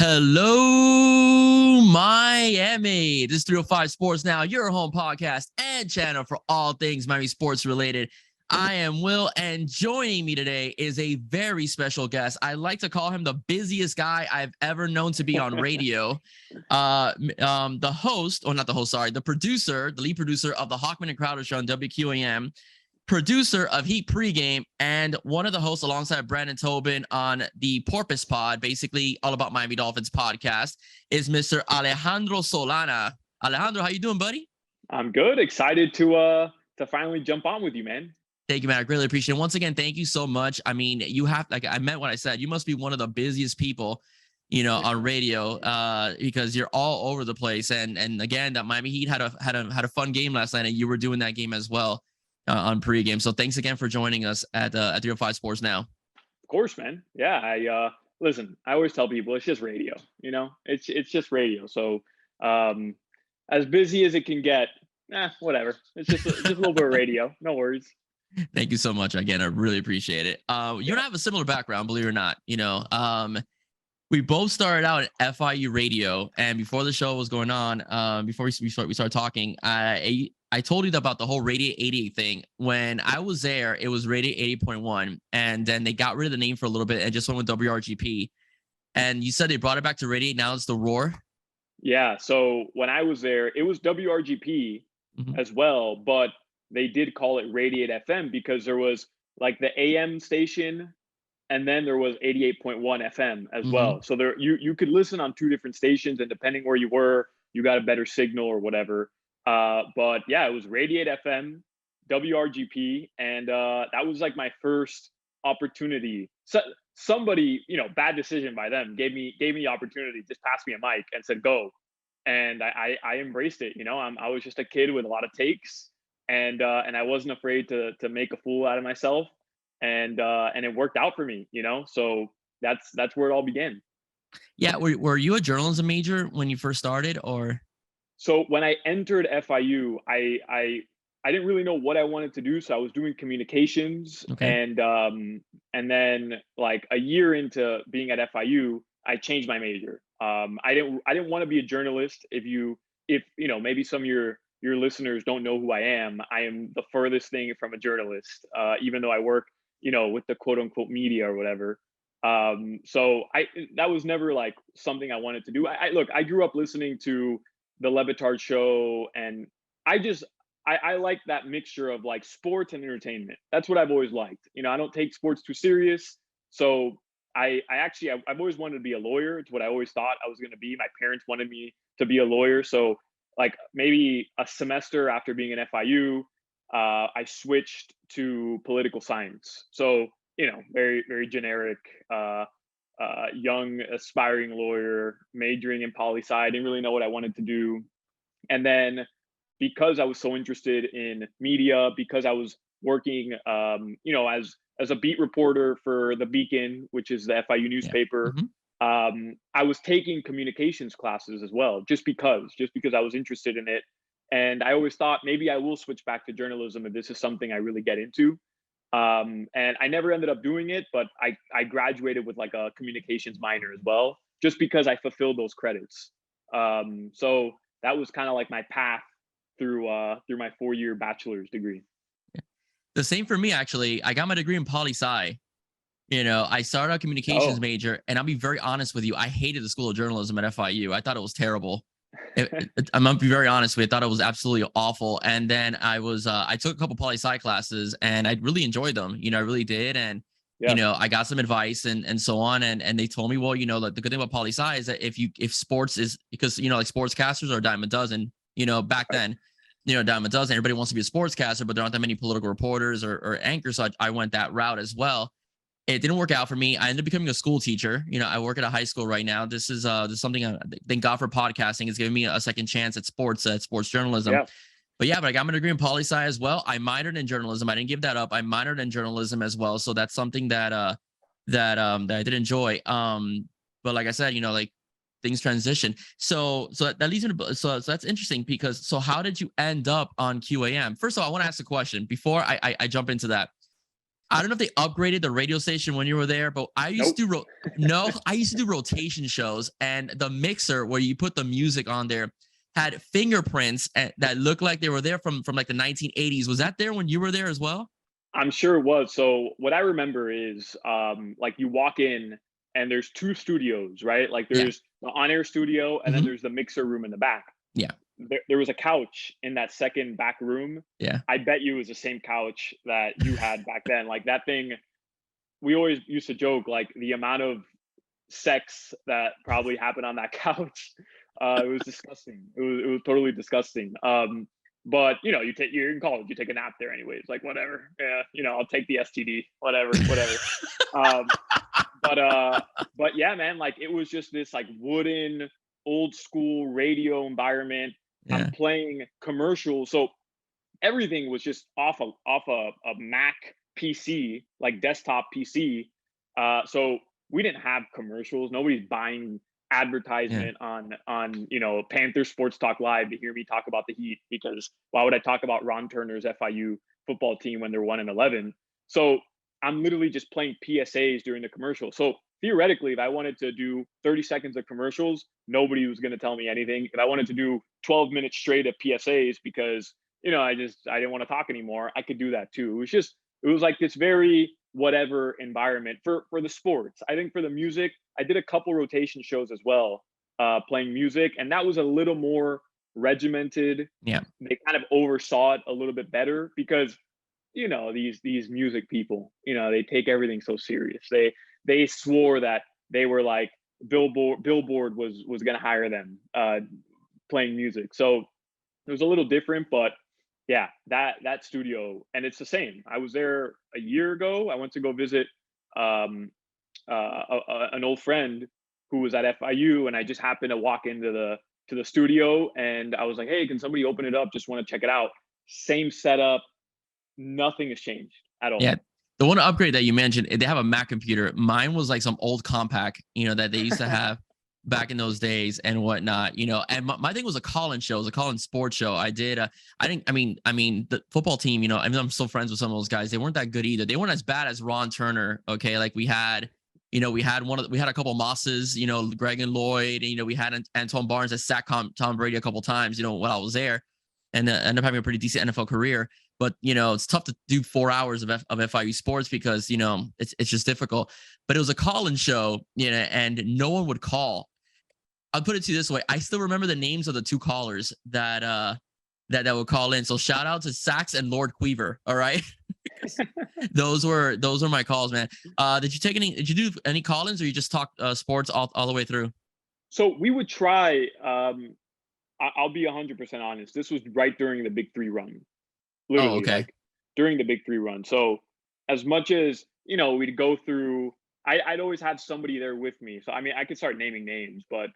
Hello, Miami. This is 305 Sports Now, your home podcast and channel for all things Miami sports related. I am Will, and joining me today is a very special guest. I like to call him the busiest guy I've ever known to be on radio. The host, or not the host, sorry, the producer, the lead producer of the Hochman and Crowder show on WQAM, producer of Heat Pregame, and one of the hosts alongside Brandon Tobin on the Porpoise Pod, basically all about Miami Dolphins podcast, is Mr. Alejandro Solana. Alejandro, how you doing, buddy? I'm good. Excited to finally jump on with you, man. Thank you, man. I really appreciate it. Once again, thank you so much. I mean, you have, like I meant what I said, you must be one of the busiest people, on radio, because you're all over the place. And again, that Miami Heat had a fun game last night, and you were doing that game as well. On pregame. So thanks again for joining us at 305 Sports Now. Of course, man. Yeah. Listen, I always tell people it's just radio, it's just radio. So as busy as it can get, whatever. It's just a little bit of radio. No worries. Thank you so much. Again, I really appreciate it. You and I have a similar background, believe it or not. We both started out at FIU radio, and before the show was going on, before we started talking, I told you about the whole Radio 88 thing. When I was there, it was Radio 88.1, and then they got rid of the name for a little bit and just went with WRGP. And you said they brought it back to Radio 8. Now it's the Roar. Yeah. So when I was there, it was WRGP as well, but they did call it Radiate FM because there was like the AM station, and then there was 88.1 FM as well. So there you could listen on two different stations, and depending where you were, you got a better signal or whatever. But yeah, it was Radiate FM, WRGP, and that was like my first opportunity. So somebody, bad decision by them, gave me the opportunity, just passed me a mic and said go, and I embraced it. I was just a kid with a lot of takes, and I wasn't afraid to make a fool out of myself, and it worked out for me. So that's where it all began. Yeah, were you a journalism major when you first started, or? So when I entered FIU, I didn't really know what I wanted to do. So I was doing communications, and then like a year into being at FIU, I changed my major. I didn't want to be a journalist. If maybe some of your listeners don't know who I am the furthest thing from a journalist, even though I work, with the quote unquote media or whatever. So that was never like something I wanted to do. I grew up listening to the Levitard show, and I like that mixture of like sports and entertainment. That's what I've always liked. I don't take sports too serious. So I've always wanted to be a lawyer. It's what I always thought I was going to be. My parents wanted me to be a lawyer. So like maybe a semester after being an FIU, I switched to political science. So, very, very generic, young aspiring lawyer, majoring in poli-sci. I didn't really know what I wanted to do. And then because I was so interested in media, because I was working, as a beat reporter for the Beacon, which is the FIU newspaper, I was taking communications classes as well, just because I was interested in it. And I always thought maybe I will switch back to journalism if this is something I really get into. And I never ended up doing it, but I graduated with like a communications minor as well, just because I fulfilled those credits. So that was kind of like my path through my 4-year bachelor's degree. The same for me, actually. I got my degree in poli-sci. I started a communications major, and I'll be very honest with you. I hated the School of Journalism at FIU. I thought it was terrible. I'm gonna be very honest with you. I thought it was absolutely awful. And then I took a couple poli-sci classes, and I really enjoyed them. I really did. And I got some advice and so on. And they told me, well, like the good thing about poli-sci is that if sports is, because like sportscasters are a dime a dozen. Back then, a dime a dozen. Everybody wants to be a sportscaster, but there aren't that many political reporters or anchors. So I went that route as well. It didn't work out for me. I ended up becoming a school teacher. I work at a high school right now. This is something. Thank God for podcasting. It's giving me a second chance at sports journalism. Yeah. But I got my degree in poli-sci as well. I minored in journalism. I didn't give that up. I minored in journalism as well. So that's something that I did enjoy. But like I said, like things transition. So that leads me to, so that's interesting because, so how did you end up on QAM? First of all, I want to ask a question before I jump into that. I don't know if they upgraded the radio station when you were there, but I used Nope. to no, I used to do rotation shows, and the mixer where you put the music on there had fingerprints that looked like they were there from like the 1980s. Was that there when you were there as well? I'm sure it was. So what I remember is like you walk in and there's two studios, right? Like Yeah. there's the on-air studio and then Hmm. there's the mixer room in the back. Yeah. There was a couch in that second back room. Yeah. I bet you it was the same couch that you had back then. Like that thing, we always used to joke like the amount of sex that probably happened on that couch. It was disgusting. It was totally disgusting. But you're in college, you take a nap there anyways. Like whatever. Yeah, I'll take the STD. Whatever. Um, but yeah, man, like it was just this like wooden old school radio environment. I'm Yeah. playing commercials, so everything was just off a Mac PC, like desktop PC. So we didn't have commercials. Nobody's buying Yeah. advertisement on Panther Sports Talk Live to hear me talk about the Heat, because why would I talk about Ron Turner's FIU football team when they're 1-11? So I'm literally just playing PSAs during the commercial. So theoretically, if I wanted to do 30 seconds of commercials, nobody was going to tell me anything. If I wanted to do 12 minutes straight of PSAs because I didn't want to talk anymore, I could do that too. It was like this very whatever environment for the sports. I think for the music, I did a couple rotation shows as well, playing music, and that was a little more regimented. Yeah. They kind of oversaw it a little bit better because these music people, they take everything so serious. They swore that they were like Billboard was going to hire them playing music. So it was a little different, but yeah, that studio, and it's the same. I was there a year ago. I went to go visit um, an old friend who was at FIU, and I just happened to walk into the studio, and I was like, "Hey, can somebody open it up? Just want to check it out." Same setup, nothing has changed at Yeah. all. The one upgrade that you mentioned, they have a Mac computer. Mine was like some old compact, that they used to have back in those days and whatnot, and my thing was a call-in show. It was a call-in sports show. I did, I didn't, I mean, the football team, I'm still friends with some of those guys. They weren't that good either. They weren't as bad as Ron Turner. Okay. Like we had we had a couple Mosses, Greg and Lloyd, and, we had Antoine Barnes that sacked Tom Brady a couple times, when I was there, and ended up having a pretty decent NFL career. But it's tough to do 4 hours of FIU sports because it's just difficult. But it was a call-in show, and no one would call. I'll put it to you this way: I still remember the names of the two callers that would call in. So shout out to Sax and Lord Queever. All right, those were my calls, man. Did you do any call-ins, or you just talk sports all the way through? So we would try. I'll be 100% honest. This was right during the Big Three run, Oh, literally, okay. like during the Big Three run. So as much as we'd go through, I'd always have somebody there with me. So I mean, I could start naming names, but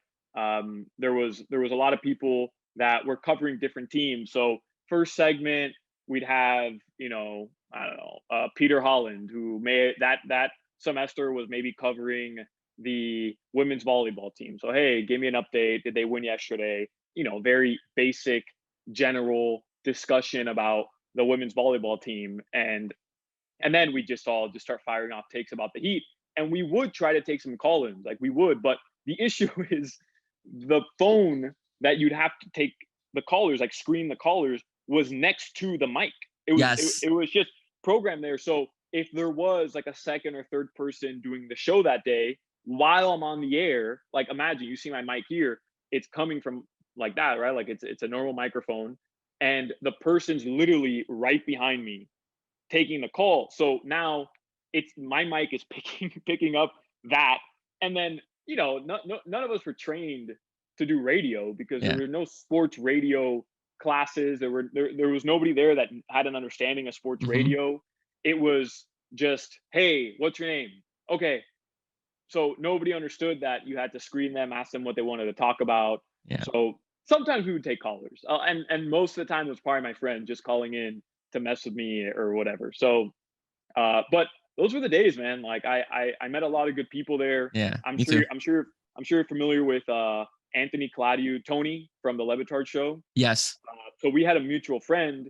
there was a lot of people that were covering different teams. So first segment, we'd have I don't know, Peter Holland, who may that semester was maybe covering the women's volleyball team. So hey, give me an update. Did they win yesterday? Very basic, general discussion about the women's volleyball team, and then we just all just start firing off takes about the Heat, and we would try to take some call-ins, like we would, but the issue is the phone that you'd have to take the callers, like screen the callers, was next to the mic. Yes. It was just programmed there. So if there was like a second or third person doing the show that day while I'm on the air, like imagine you see my mic here, it's coming from like that, right? Like it's a normal microphone, and the person's literally right behind me taking the call. So now it's my mic is picking up that, and then none of us were trained to do radio because there Yeah. were no sports radio classes. There was nobody there that had an understanding of sports Hmm. radio. It was just, hey, what's your name? Okay, so nobody understood that you had to screen them, ask them what they wanted to talk about. Yeah. So sometimes we would take callers, and most of the time it was probably my friend just calling in to mess with me or whatever. So, but those were the days, man. Like I met a lot of good people there. Yeah. I'm Me sure too. I'm sure I'm sure you're familiar with Anthony Claudio, Tony from the Levitard show. Yes. So we had a mutual friend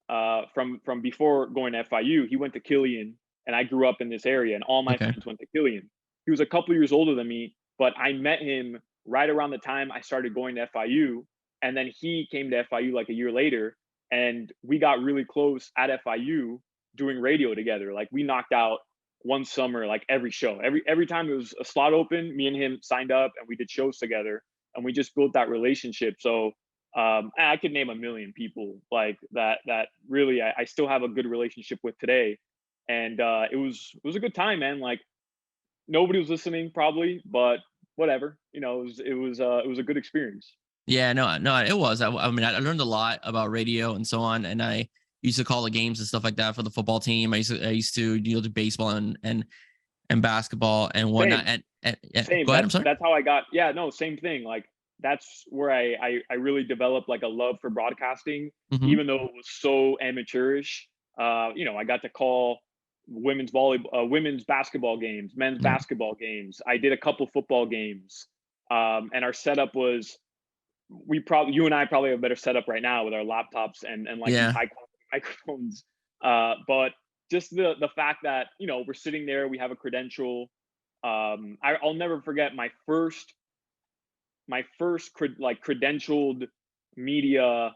from before going to FIU. He went to Killian, and I grew up in this area, and all my Okay. friends went to Killian. He was a couple years older than me, but I met him right around the time I started going to FIU, and then he came to FIU like a year later, and we got really close at FIU doing radio together. Like we knocked out one summer, like every show, every time there was a slot open, me and him signed up and we did shows together, and we just built that relationship. So I could name a million people like that really I still have a good relationship with today. And it was a good time, man. Like nobody was listening probably, but whatever, it was a good experience. Yeah, no, it was. I mean, I learned a lot about radio and so on, and I used to call the games and stuff like that for the football team. I used to do baseball and basketball and whatnot. Same. And yeah, Same. go ahead. I'm That's sorry. that's how I got. Yeah, no, same thing. Like that's where I really developed like a love for broadcasting, Hmm. even though it was so amateurish. I got to call women's basketball games, men's Yeah, basketball games. I did a couple football games, and our setup was you and I probably have a better setup right now with our laptops and like these yeah, high quality microphones. But just the fact that we're sitting there, we have a credential. I'll never forget my first credentialed media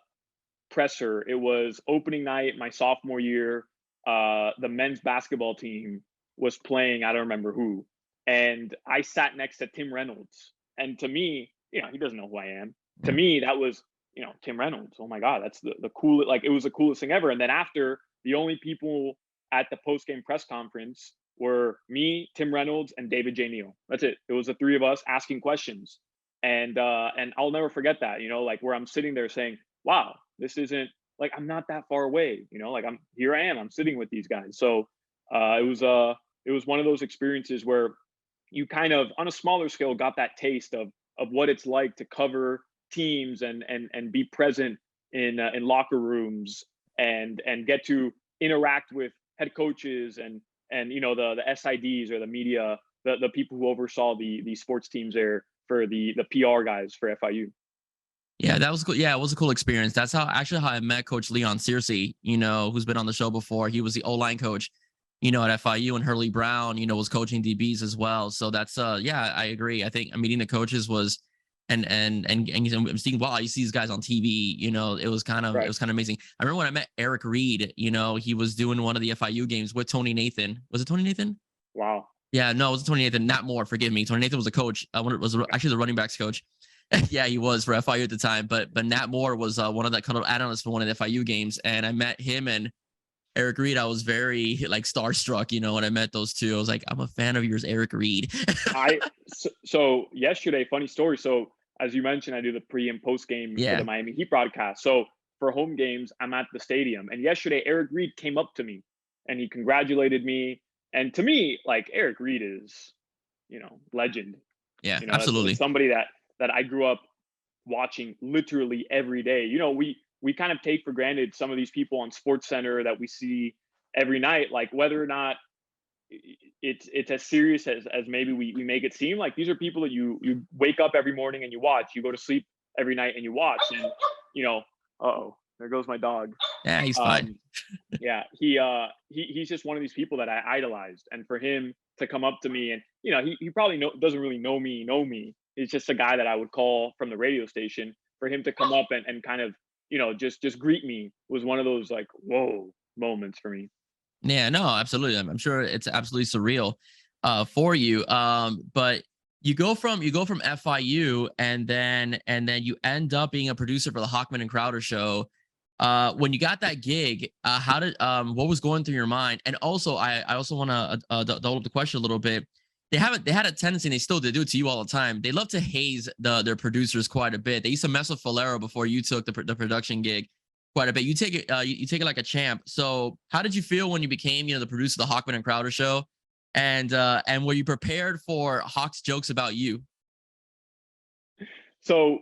presser. It was opening night my sophomore year. The men's basketball team was playing. I don't remember who, and I sat next to Tim Reynolds. And to me, he doesn't know who I am. To yeah. me, that was Tim Reynolds. Oh my God, that's the coolest. Like it was the coolest thing ever. And then after, the only people at the post game press conference were me, Tim Reynolds, and David J. Neal. That's it. It was the three of us asking questions. And I'll never forget that, like where I'm sitting there saying, wow, this isn't like I'm not that far away, like I'm here I am, I'm sitting with these guys. So it was one of those experiences where you kind of on a smaller scale got that taste of what it's like to cover teams and be present in locker rooms and get to interact with head coaches and the SIDs or the media, the people who oversaw the sports teams there for the PR guys for FIU. Yeah, that was cool. Yeah, it was a cool experience. That's how I met Coach Leon Searcy, who's been on the show before. He was the O-line coach, at FIU, and Hurley Brown, was coaching DBs as well. So that's yeah, I agree. I think meeting the coaches was and seeing, wow, you see these guys on TV, it Right. was kind of amazing. I remember when I met Eric Reed, he was doing one of the FIU games with Tony Nathan. Was it Tony Nathan? Wow. Yeah, no, it was Tony Nathan, not Moore. Forgive me. Tony Nathan was a coach. Was actually the running backs coach. Yeah, he was for FIU at the time. But Nat Moore was one of the kind of analysts for one of the FIU games, and I met him and Eric Reed. I was very like starstruck, when I met those two. I was like, I'm a fan of yours, Eric Reed. So yesterday, funny story. So as you mentioned, I do the pre and post game for the Yeah, Miami Heat broadcast. So for home games, I'm at the stadium, and yesterday Eric Reed came up to me and he congratulated me. And to me, like Eric Reed is, legend. yeah, That's absolutely. somebody that I grew up watching literally every day. We kind of take for granted some of these people on Sports Center that we see every night, like whether or not it's as serious as maybe we make it seem. Like these are people that you wake up every morning and you watch, you go to sleep every night and you watch. And uh-oh, there goes my dog. Yeah, he's fine. um yeah, he's just one of these people that I idolized, and for him to come up to me and he probably doesn't really know me. He's just a guy that I would call from the radio station. For him to come up and kind of just greet me was one of those like whoa moments for me. Yeah, no, absolutely. I'm sure it's absolutely surreal for you. But you go from FIU and then you end up being a producer for the Hochman and Crowder show. When you got that gig, how did what was going through your mind? And also, I also want to double up the question a little bit. They had a tendency, and they still do it to you all the time. They love to haze their producers quite a bit. They used to mess with Falero before you took the production gig quite a bit. You take it, you take it like a champ. So, how did you feel when you became, the producer of the Hochman and Crowder show? And were you prepared for Hawk's jokes about you? So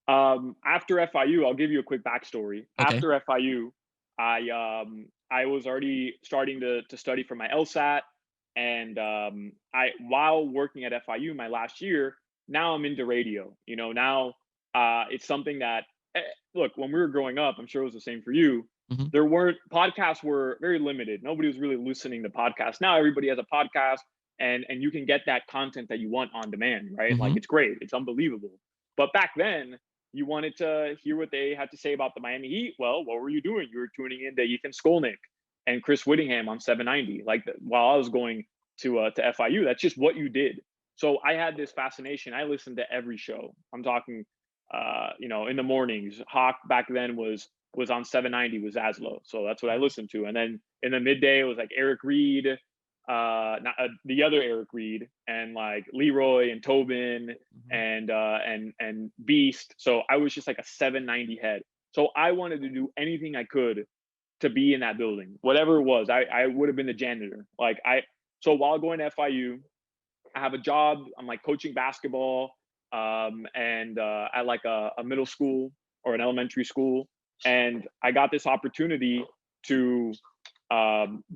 after FIU, I'll give you a quick backstory. Okay. After FIU, I was already starting to study for my LSAT, and I while working at FIU my last year, now I'm into radio. Now it's something that look, when we were growing up, I'm sure it was the same for you. Podcasts were very limited. Nobody was really listening to podcasts. Now everybody has a podcast, and you can get that content that you want on demand, right? Like, it's great. It's unbelievable. But back then, you wanted to hear what they had to say about the Miami Heat. Well, what were you doing? You were tuning in to Ethan Skolnick and Chris Whittingham on 790. Like, while I was going to FIU, that's just what you did. So I had this fascination. I listened to every show. I'm talking, in the mornings. Hawk back then was on 790 was Zaslow. So that's what I listened to. And then in the midday, it was like Eric Reed, the other Eric Reed, and like Leroy and Tobin and Beast. So I was just like a 790 head. So I wanted to do anything I could to be in that building, whatever it was. I would have been the janitor. So while going to FIU, I have a job. I'm like coaching basketball and at like a middle school or an elementary school. And I got this opportunity to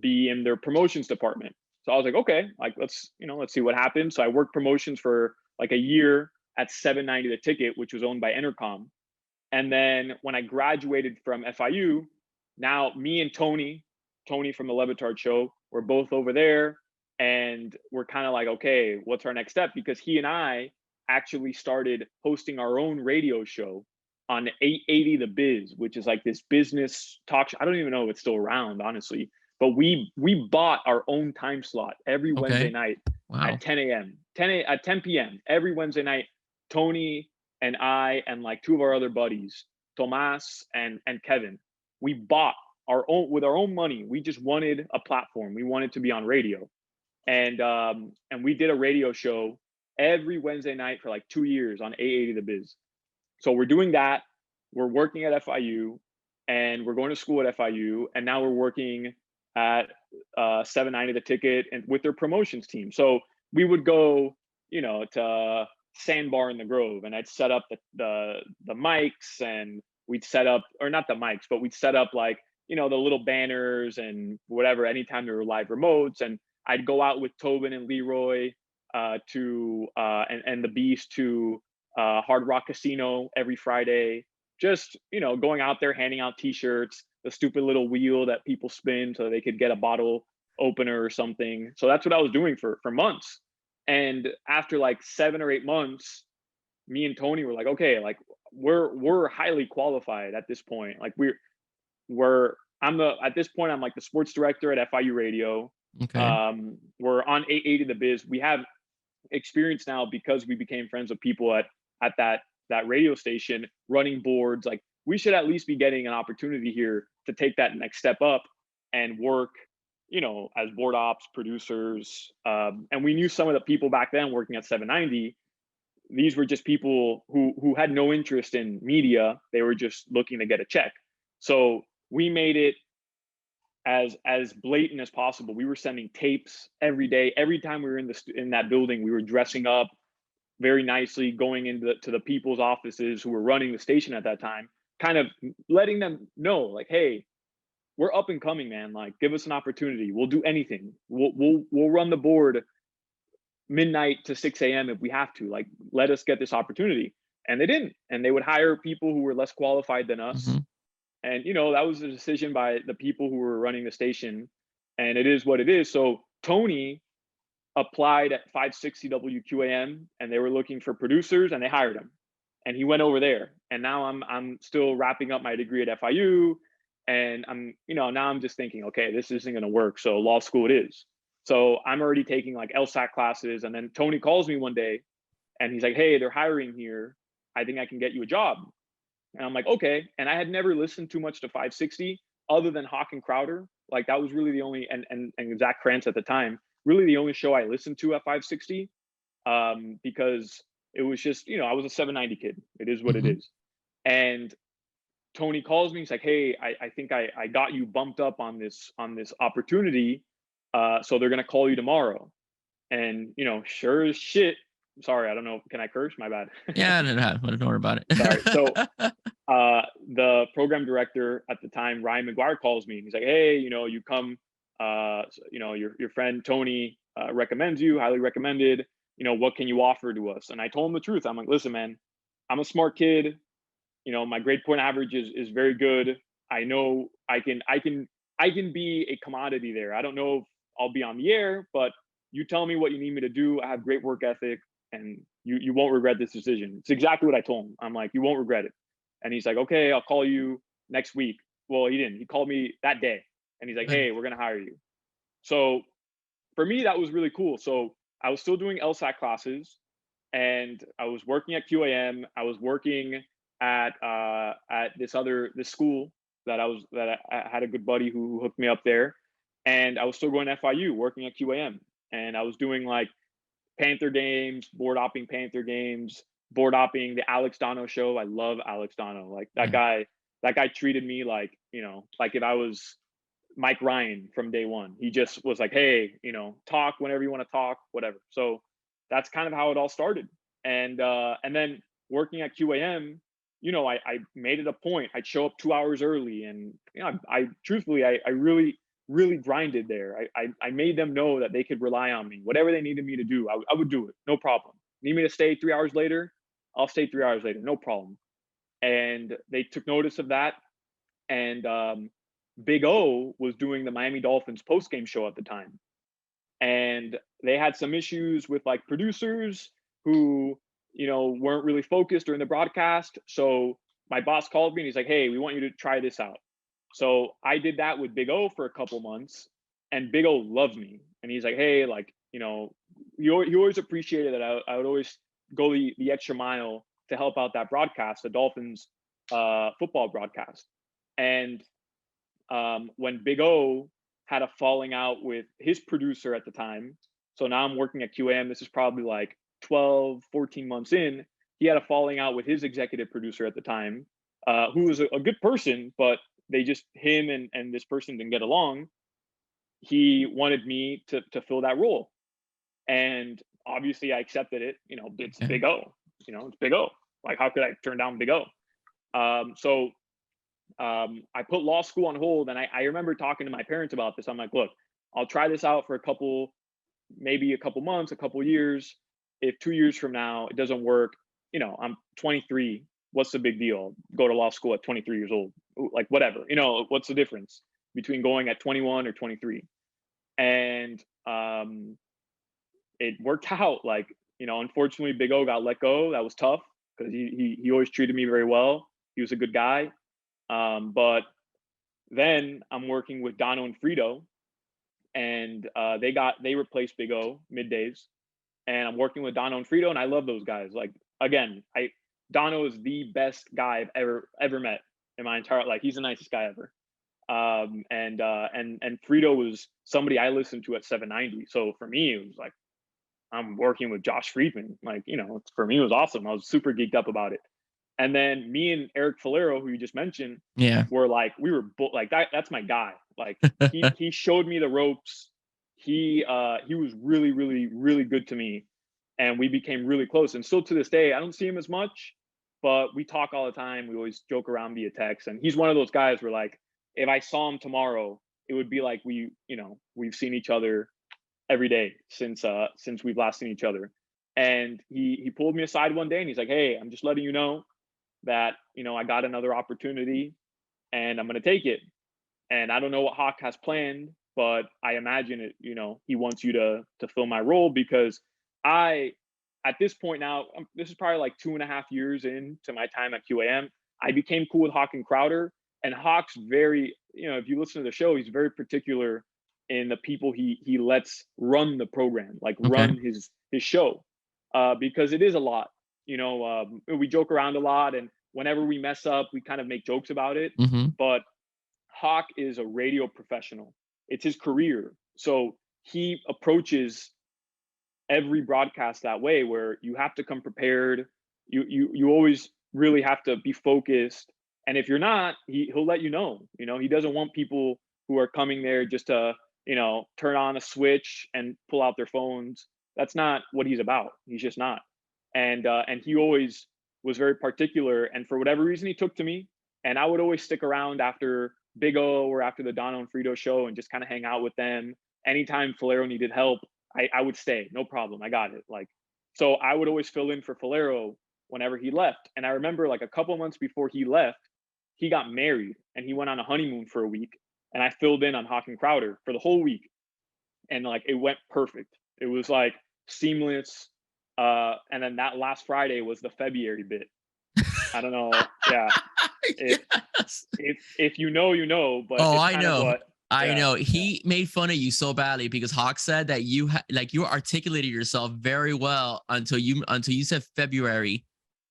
be in their promotions department. So I was like, okay, like let's see what happens. So I worked promotions for like a year at 790 The Ticket, which was owned by Entercom. And then when I graduated from FIU, now me and Tony from the Levitard show, we're both over there. And we're kind of like, okay, what's our next step? Because he and I actually started hosting our own radio show on 880 The Biz, which is like this business talk show. I don't even know if it's still around, honestly. But we bought our own time slot every Wednesday night at 10 p.m. Every Wednesday night. Tony and I and like two of our other buddies, Tomas and Kevin, we bought our own with our own money. We just wanted a platform. We wanted to be on radio. And we did a radio show every Wednesday night for like 2 years on 880 The Biz. So we're doing that. We're working at FIU, and we're going to school at FIU, and now we're working at 790 The Ticket and with their promotions team. So we would go, to Sandbar in the Grove, and I'd set up the mics, and we'd set up, or not the mics, but we'd set up like, the little banners and whatever, anytime there were live remotes. And I'd go out with Tobin and Leroy and the Beast to Hard Rock Casino every Friday. Just, going out there, handing out T-shirts, the stupid little wheel that people spin so they could get a bottle opener or something. So that's what I was doing for months. And after like 7 or 8 months, me and Tony were like, okay, like we're highly qualified at this point. Like at this point, I'm like the sports director at FIU Radio. Okay. We're on 880 The Biz. We have experience now because we became friends with people at that radio station running boards. Like, we should at least be getting an opportunity here to take that next step up and work, as board ops, producers. And we knew some of the people back then working at 790. These were just people who had no interest in media. They were just looking to get a check. So we made it as blatant as possible. We were sending tapes every day. Every time we were in that building, we were dressing up very nicely, going into the people's offices who were running the station at that time, kind of letting them know, like, hey, we're up and coming, man. Like, give us an opportunity. We'll do anything. We'll run the board midnight to 6 a.m. if we have to. Like, let us get this opportunity. And they didn't. And they would hire people who were less qualified than us. And, that was a decision by the people who were running the station. And it is what it is. So Tony applied at 560 WQAM, and they were looking for producers, and they hired him. And he went over there. And now I'm still wrapping up my degree at FIU. And now I'm just thinking, okay, this isn't going to work. So law school it is. So I'm already taking like LSAT classes. And then Tony calls me one day and he's like, hey, they're hiring here. I think I can get you a job. And I'm like, okay. And I had never listened too much to 560 other than Hawk and Crowder. Like, that was really the only, and Zach Krantz at the time, really the only show I listened to at 560 because it was just, I was a 790 kid. It is what it is. And Tony calls me. He's like, hey, I think I got you bumped up on this opportunity. So they're going to call you tomorrow. And, sure as shit. Sorry, I don't know. Can I curse? My bad. Yeah, don't worry about it. Sorry. So the program director at the time, Ryan McGuire, calls me. He's like, hey, you come, your friend Tony recommends you, highly recommended. What can you offer to us? And I told him the truth. I'm like, listen, man, I'm a smart kid. My grade point average is very good. I know I can be a commodity there. I don't know if I'll be on the air, but you tell me what you need me to do. I have great work ethic, and you won't regret this decision. It's exactly what I told him. I'm like, you won't regret it. And he's like, okay, I'll call you next week. Well, he didn't. He called me that day, and he's like, Good. hey, we're gonna hire you. So for me, that was really cool. So I was still doing LSAT classes, and I was working at QAM. I was working at this school that I had a good buddy who hooked me up there, and I was still going to FIU working at QAM, and I was doing like Panther games, board opping Panther games, board opping the Alex Dono show. I love Alex Dono. Like that Yeah. guy. That guy treated me like, like if I was Mike Ryan from day one. He just was like, hey, talk whenever you want to talk, whatever. So that's kind of how it all started. And then working at QAM, I made it a point. I'd show up 2 hours early, and I truthfully, I really, really grinded there. I made them know that they could rely on me. Whatever they needed me to do, I would do it, no problem. Need me to stay 3 hours later? I'll stay 3 hours later, no problem. And they took notice of that. And Big O was doing the Miami Dolphins post game show at the time, and they had some issues with like producers who weren't really focused during the broadcast. So my boss called me and he's like, hey, we want you to try this out. So I did that with Big O for a couple months, and Big O loved me, and he's like, hey, like, he always appreciated that I would always go the extra mile to help out that broadcast, the Dolphins football broadcast. And when Big O had a falling out with his producer at the time. So now I'm working at QAM. This is probably like 12, 14 months in. He had a falling out with his executive producer at the time, who was a good person, but him and this person didn't get along. He wanted me to fill that role. And obviously I accepted it. It's Okay. Big O. It's Big O. Like, how could I turn down Big O? So I put law school on hold, and I remember talking to my parents about this. I'm like, look, I'll try this out for maybe a couple months, a couple years. If 2 years from now it doesn't work, I'm 23. What's the big deal? Go to law school at 23 years old, like whatever. What's the difference between going at 21 or 23? And it worked out. Like, unfortunately, Big O got let go. That was tough because he always treated me very well. He was a good guy. But then I'm working with Dono and Frito, and they replaced Big O middays, and I'm working with Dono and Frito, and I love those guys. Like, again, Dono is the best guy I've ever met in my entire life. He's the nicest guy ever. And Frito was somebody I listened to at 790. So for me, it was like I'm working with Josh Friedman. Like, for me, it was awesome. I was super geeked up about it. And then me and Eric Falero, who you just mentioned, Yeah. were like, like that's my guy. Like he showed me the ropes. He was really, really, really good to me, and we became really close. And still to this day, I don't see him as much, but we talk all the time. We always joke around via text, and he's one of those guys where, like, if I saw him tomorrow, it would be like we've seen each other every day since we've last seen each other. And he pulled me aside one day and he's like, hey, I'm just letting you know that I got another opportunity and I'm going to take it. And I don't know what Hawk has planned, but I imagine it. He wants you to fill my role, because at this point now, this is probably like 2.5 years into my time at QAM. I became cool with Hawk and Crowder, and Hawk's very, if you listen to the show, he's very particular in the people he lets run the program, like Okay. run his show, because it is a lot. We joke around a lot, and whenever we mess up, we kind of make jokes about it. Mm-hmm. But Hawk is a radio professional. It's his career. So he approaches every broadcast that way, where you have to come prepared. You always really have to be focused. And if you're not, he'll let you know. He doesn't want people who are coming there just to, turn on a switch and pull out their phones. That's not what he's about. He's just not. And he always was very particular. And for whatever reason, he took to me. And I would always stick around after Big O or after the Dono and Frito show and just kind of hang out with them. Anytime Falero needed help, I would stay, no problem. I got it. Like, so I would always fill in for Falero whenever he left. And I remember, like, a couple months before he left, he got married and he went on a honeymoon for a week, and I filled in on Hawk and Crowder for the whole week, and like it went perfect. It was like seamless. And then that last Friday was the February bit. I don't know. Yeah. If Yes. if you know, you know, but Oh, it's I kind of know. what I yeah, know. yeah, He made fun of you so badly because Hawk said that you articulated yourself very well until you said February,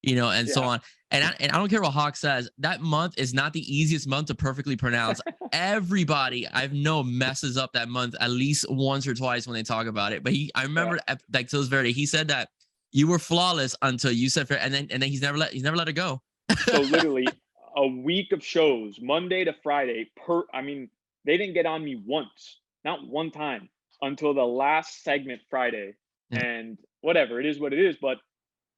and so yeah, on. And I don't care what Hawk says. That month is not the easiest month to perfectly pronounce. Everybody I've known messes up that month at least once or twice when they talk about it. But I yeah. remember like till this very day, he said that you were flawless until you said, and then he's never let it go. So literally a week of shows, Monday to Friday, I mean, they didn't get on me once, not one time, until the last segment Friday. Yeah. And whatever, it is what it is. But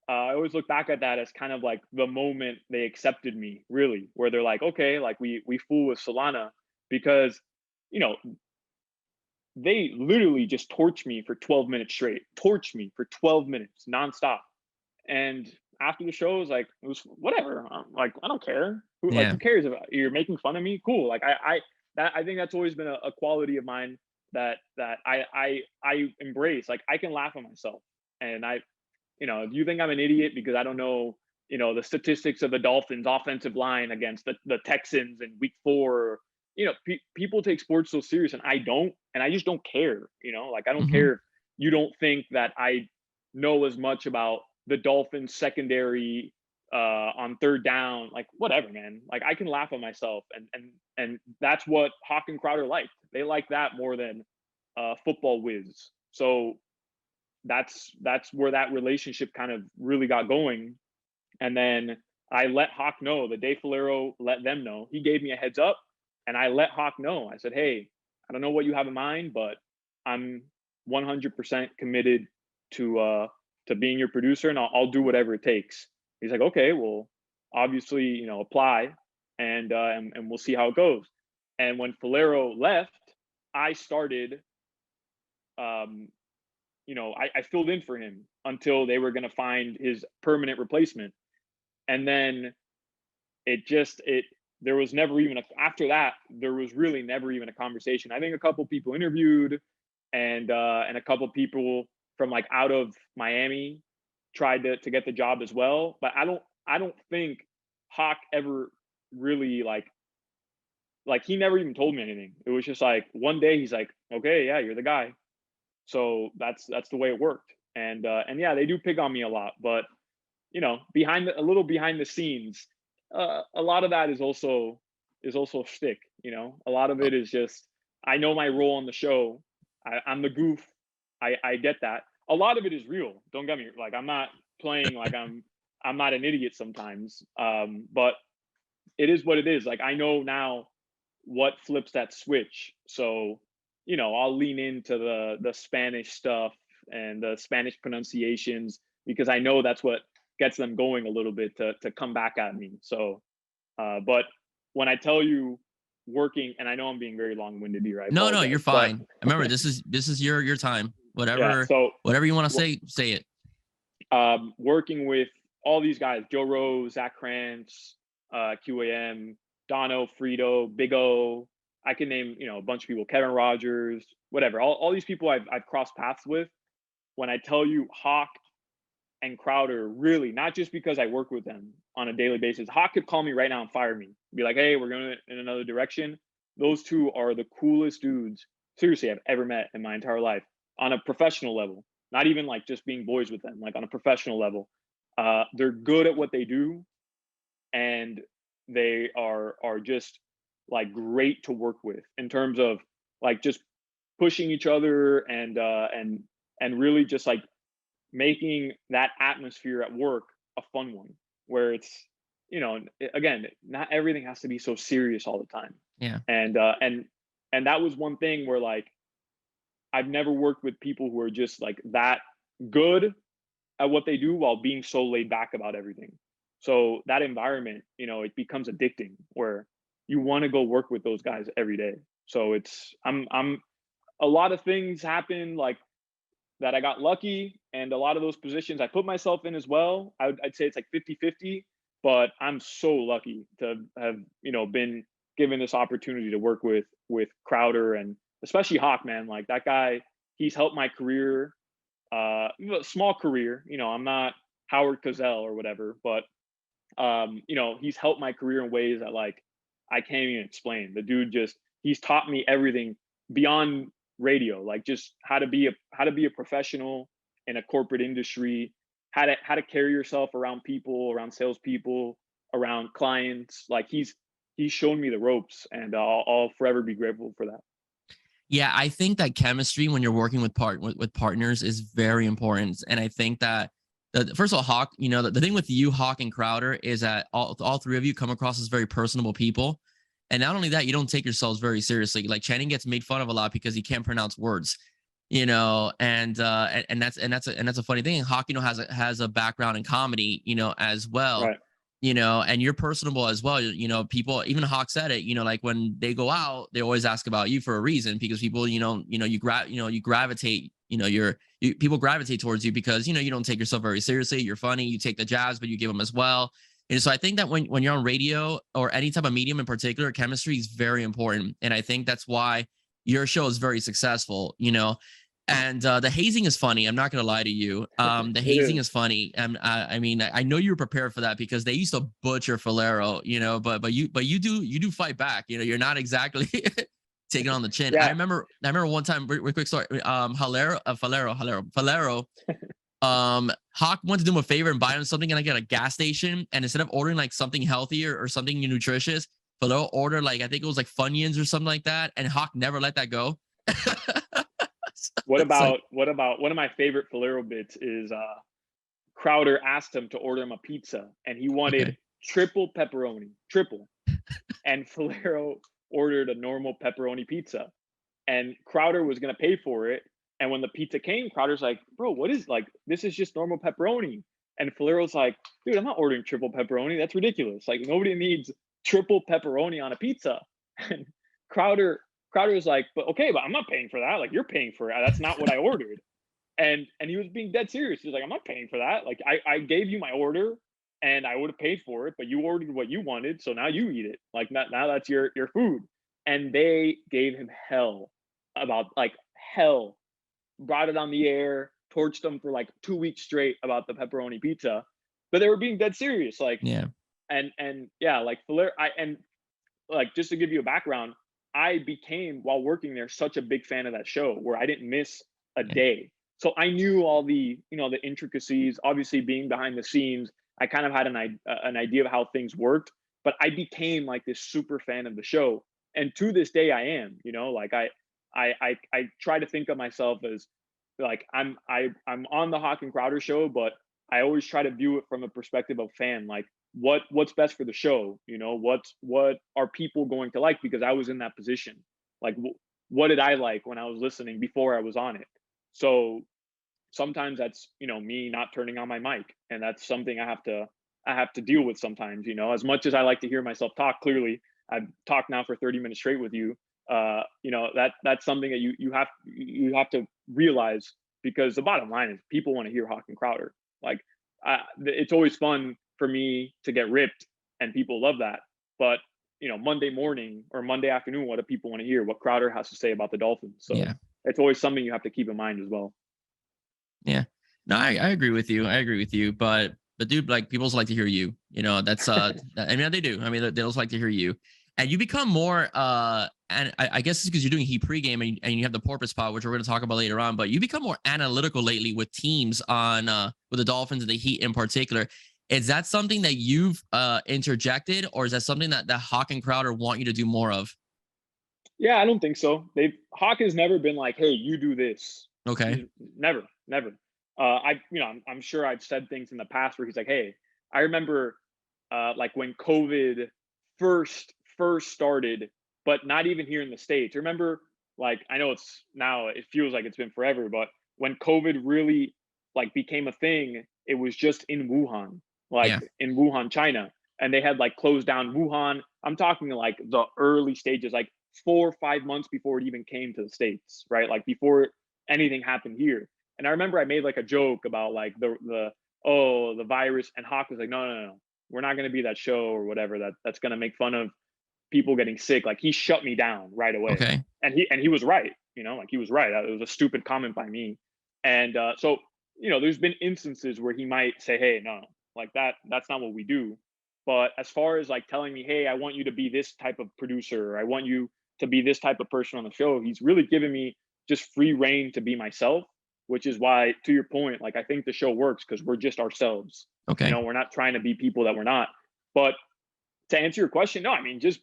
I always look back at that as kind of like the moment they accepted me, really, where they're like, okay, like we fool with Solana, because you know they literally just torched me for 12 minutes straight, torched me for 12 minutes nonstop. And after the show, it was whatever. I'm like, I don't care. Yeah. Who cares if you're making fun of me? Cool. Like I think that's always been a quality of mine that I embrace. Like I can laugh at myself, and do you think I'm an idiot because I don't know, the statistics of the Dolphins' offensive line against the Texans in Week 4? People take sports so serious, and I don't, and I just don't care. Like I don't Hmm. care if you don't think that I know as much about the Dolphins secondary on third down. Like whatever, man. Like I can laugh at myself, and that's what Hawk and Crowder liked. They like that more than football whiz. So that's where that relationship kind of really got going. And then I let Hawk know the day Falero let them know. He gave me a heads up, and I let Hawk know. I said, "Hey, I don't know what you have in mind, but I'm 100% committed to being your producer, and I'll do whatever it takes." He's like, "Okay, well, obviously, apply, and we'll see how it goes." And when Falero left, I started um, I filled in for him until they were going to find his permanent replacement. And then it there was never even after that, there was really never even a conversation. I think a couple people interviewed, and a couple people from like out of Miami tried to get the job as well. But I don't think Hawk ever really like he never even told me anything. It was just like one day he's like, okay, yeah, you're the guy. So that's the way it worked. And yeah, they do pick on me a lot, but a little behind the scenes, a lot of that is also shtick. A lot of it is just I know my role on the show. I'm the goof. I get that. A lot of it is real. Don't get me like I'm not playing like I'm not an idiot sometimes. But it is what it is. Like I know now what flips that switch. So, I'll lean into the Spanish stuff and the Spanish pronunciations because I know that's what gets them going a little bit to come back at me. So, but when I tell you working, and I know I'm being very long-winded here, I No, you're apologize, but fine. Remember, this is your time. yeah. Whatever So whatever you want to say it. working with all these guys, Joe Rose, Zach Krantz, QAM, Dono, Frito, Big O. I can name, a bunch of people, Kevin Rogers, whatever. All these people I've crossed paths with. When I tell you Hawk and Crowder, really, not just because I work with them on a daily basis. Hawk could call me right now and fire me. Be like, hey, we're going in another direction. Those two are the coolest dudes, seriously, I've ever met in my entire life on a professional level. Not even like just being boys with them, like on a professional level. They're good at what they do, and they are just like great to work with in terms of like just pushing each other and really just like making that atmosphere at work a fun one where it's again, not everything has to be so serious all the time. Yeah. And that was one thing where like I've never worked with people who are just like that good at what they do while being so laid back about everything. So that environment, it becomes addicting where you want to go work with those guys every day. So it's I'm a lot of things happen like that I got lucky, and a lot of those positions I put myself in as well. I'd say it's like 50-50. but I'm so lucky to have, been given this opportunity to work with Crowder and especially Hochman. Like that guy, he's helped my career, small career. I'm not Howard Cosell or whatever, but he's helped my career in ways that like I can't even explain. The dude he's taught me everything beyond radio, like just how to be a professional in a corporate industry, how to carry yourself around people, around salespeople, around clients. Like he's shown me the ropes, and I'll forever be grateful for that. Yeah, I think that chemistry when you're working with partners is very important, and I think that first of all, Hawk, the thing with you, Hawk, and Crowder is that all three of you come across as very personable people, and not only that, you don't take yourselves very seriously. Like Channing gets made fun of a lot because he can't pronounce words, and that's a funny thing. Hawk, has a background in comedy, as well, Right. and you're personable as well. People, even Hawk said it, like when they go out, they always ask about you for a reason, because people, you gravitate, people gravitate towards you because, you don't take yourself very seriously. You're funny, you take the jabs, but you give them as well. And so I think that when you're on radio or any type of medium in particular, chemistry is very important. And I think that's why your show is very successful, and the hazing is funny. I'm not gonna lie to you. The It hazing is. is funny. I mean, I know you were prepared for that because they used to butcher Falero, but you do fight back. You're not exactly taking on the chin. I Yeah. remember I remember one time, real quick story. Falero. Hawk wanted to do him a favor and buy him something like at a gas station, and instead of ordering like something healthier or something nutritious, Falero ordered like I think it was like Funyuns or something like that, and Hawk never let that go. What It's like, about one of my favorite Falero bits is Crowder asked him to order him a pizza, and he wanted okay, triple pepperoni, triple. And Falero ordered a normal pepperoni pizza, and Crowder was gonna pay for it. And when the pizza came, Crowder's like, "Bro, what is like this is just normal pepperoni." And Falero's like, "Dude, I'm not ordering triple pepperoni. That's ridiculous. Like nobody needs triple pepperoni on a pizza." And Crowder Crowder was like, "But okay, but I'm not paying for that. Like you're paying for it. That's not what I ordered." And he was being dead serious. He was like, "I'm not paying for that. Like I gave you my order and I would have paid for it, but you ordered what you wanted, so now you eat it. Like now that's your food." And they gave him hell about like hell, brought it on the air, torched him for like 2 weeks straight about the pepperoni pizza. But they were being dead serious. Like yeah, and yeah, like Flair, I and like just to give you a background, I became while working there such a big fan of that show where I didn't miss a yeah, day. So I knew all the intricacies. Obviously, being behind the scenes, I kind of had an idea of how things worked. But I became like this super fan of the show, and to this day, I am. Like I try to think of myself as like I'm on the Hawk and Crowder show, but I always try to view it from a perspective of fan. Like what's best for the show, what are people going to like, because I was in that position. Like what did I like when I was listening before I was on it? So sometimes that's me not turning on my mic, and that's something I have to deal with sometimes. As much as I like to hear myself talk clearly, I've talked now for 30 minutes straight with you. That's something that you have to realize, because the bottom line is people want to hear Hawk and Crowder. Like it's always fun for me to get ripped, and people love that. But Monday morning or Monday afternoon, what do people want to hear? What Crowder has to say about the Dolphins. So yeah, it's always something you have to keep in mind as well. yeah. No, I agree with you. I agree with you. But dude, like people also like to hear you. That's I mean they do. I mean they also like to hear you. And you become more and I guess it's because you're doing Heat pregame and you have the porpoise pod, which we're going to talk about later on. But you become more analytical lately with teams on with the Dolphins and the Heat in particular. Is that something that you've interjected, or is that something that Hawk and Crowder want you to do more of? Yeah, I don't think so. Hawk has never been like, "Hey, you do this." Okay. Never, never. I'm sure I've said things in the past where he's like, "Hey, I remember, like when COVID first started, but not even here in the States. Remember, like I know it's now it feels like it's been forever, but when COVID really like became a thing, it was just in Wuhan, like Yeah. in Wuhan, China, and they had like closed down Wuhan. I'm talking like the early stages, like 4 or 5 months before it even came to the States, right? Like before anything happened here. And I remember I made like a joke about like the virus, and Hawk was like, "No, no, no, no. we're not going to be that show or whatever that's going to make fun of people getting sick. Like, he shut me down right away. Okay. And he was right, like, he was right. It was a stupid comment by me. And so, there's been instances where he might say, hey, no, like, that's not what we do. But as far as like telling me, hey, I want you to be this type of producer, or I want you to be this type of person on the show, he's really given me just free reign to be myself, which is why, to your point, like, I think the show works because we're just ourselves. Okay. We're not trying to be people that we're not. But to answer your question, no, I mean, just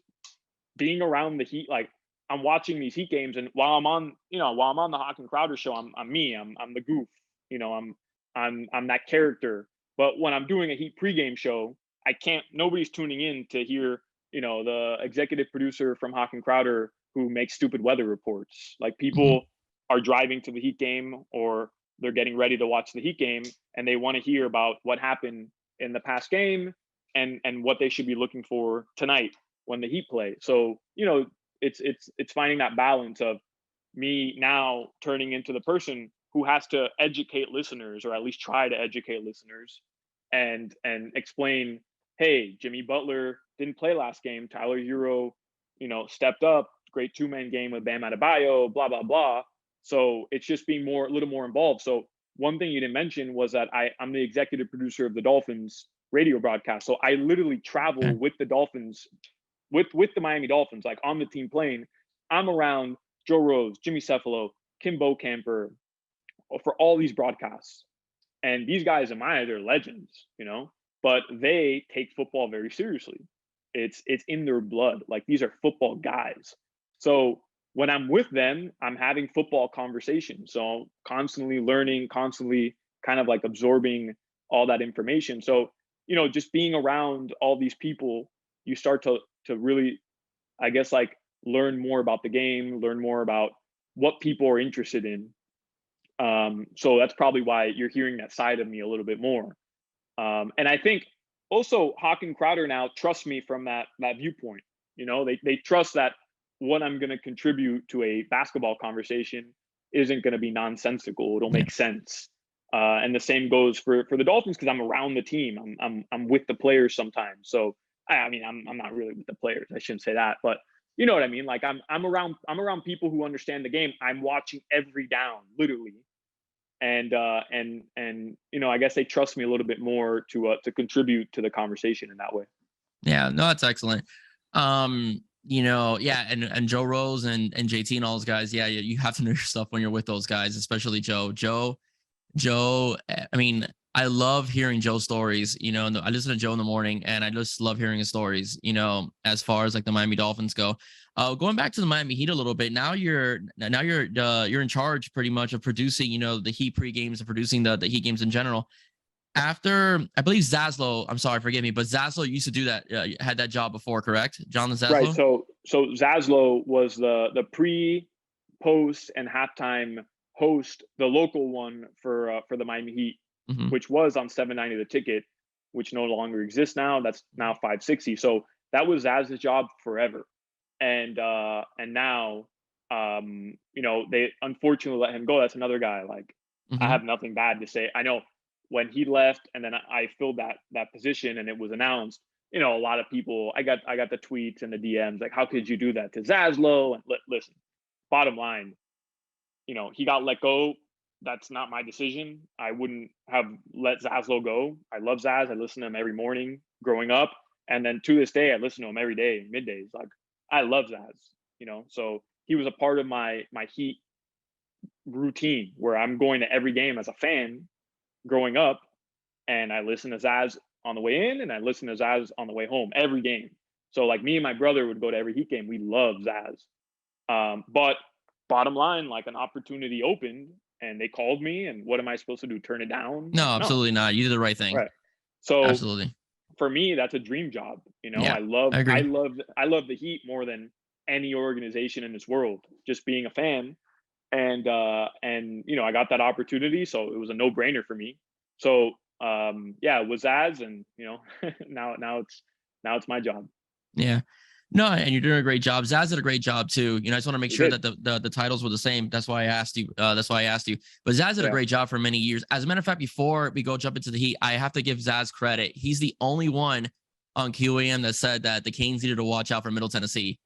being around the Heat, like, I'm watching these Heat games, and while I'm on the Hochman Crowder show, I'm me, I'm the goof, I'm that character. But when I'm doing a Heat pregame show, nobody's tuning in to hear, the executive producer from Hochman Crowder who makes stupid weather reports. Like, people are driving to the Heat game, or they're getting ready to watch the Heat game, and they want to hear about what happened in the past game and what they should be looking for tonight when the Heat play. So, it's finding that balance of me now turning into the person who has to educate listeners, or at least try to educate listeners, and explain, hey, Jimmy Butler didn't play last game. Tyler Hero, stepped up. Great two-man game with Bam Adebayo, blah, blah, blah. So it's just being a little more involved. So one thing you didn't mention was that I'm the executive producer of the Dolphins radio broadcast. So I literally travel with the Dolphins, with the Miami Dolphins, like, on the team plane. I'm around Joe Rose, Jimmy Cefalo, Kim Bocamper, for all these broadcasts. And these guys, they're legends, but they take football very seriously. It's in their blood. Like, these are football guys. So when I'm with them, I'm having football conversations. So constantly learning, constantly kind of like absorbing all that information. So, just being around all these people, you start to really, I guess, like, learn more about the game, learn more about what people are interested in. So that's probably why you're hearing that side of me a little bit more. And I think also Hochman Crowder now trusts me from that viewpoint. They trust that what I'm going to contribute to a basketball conversation isn't going to be nonsensical. It'll make sense. And the same goes for the Dolphins, because I'm around the team. I'm with the players sometimes. So I mean, I'm not really with the players. I shouldn't say that, but you know what I mean? Like, I'm around people who understand the game. I'm watching every down, literally. And I guess they trust me a little bit more to contribute to the conversation in that way. Yeah, no, that's excellent. And Joe Rose and JT and all those guys. Yeah, you have to know your stuff when you're with those guys, especially Joe. I mean, I love hearing Joe's stories, and I listen to Joe in the morning, and I just love hearing his stories, as far as like the Miami Dolphins go. Going back to the Miami Heat a little bit, now you're in charge pretty much of producing, the Heat pre-games and producing the Heat games in general. After, I believe Zaslow, I'm sorry, forgive me, but Zaslow used to do that, had that job before, correct? Jonathan Zaslow? Right. So Zaslow was the pre, post, and halftime host, the local one for the Miami Heat, which was on 790 The Ticket, which no longer exists now. That's now 560. So that was Zaz's job forever. And now, they unfortunately let him go. That's another guy. Like, I have nothing bad to say. I know when he left, and then I filled that position, and it was announced, a lot of people, I got the tweets and the DMs, like, how could you do that to Zaslow? And listen, bottom line, he got let go. That's not my decision. I wouldn't have let Zaslow go. I love Zaz. I listen to him every morning growing up. And then to this day, I listen to him every day, middays. Like, I love Zaz, so he was a part of my Heat routine, where I'm going to every game as a fan growing up, and I listen to Zaz on the way in, and I listen to Zaz on the way home every game. So, like, me and my brother would go to every Heat game. We love Zaz. But bottom line, like, an opportunity opened, and they called me, and what am I supposed to do? Turn it down? No, Like, absolutely not. You did the right thing. Right. So absolutely. For me, that's a dream job. Yeah, I love agree. I love the Heat more than any organization in this world, just being a fan. And I got that opportunity, so it was a no-brainer for me. So it was Zaz, and now it's my job. Yeah. No, and you're doing a great job. Zaz did a great job too. I just want to make He sure did. that the titles were the same. That's why I asked you. But Zaz did a great job for many years. As a matter of fact, before we go jump into the Heat, I have to give Zaz credit. He's the only one on QAM that said that the Canes needed to watch out for Middle Tennessee.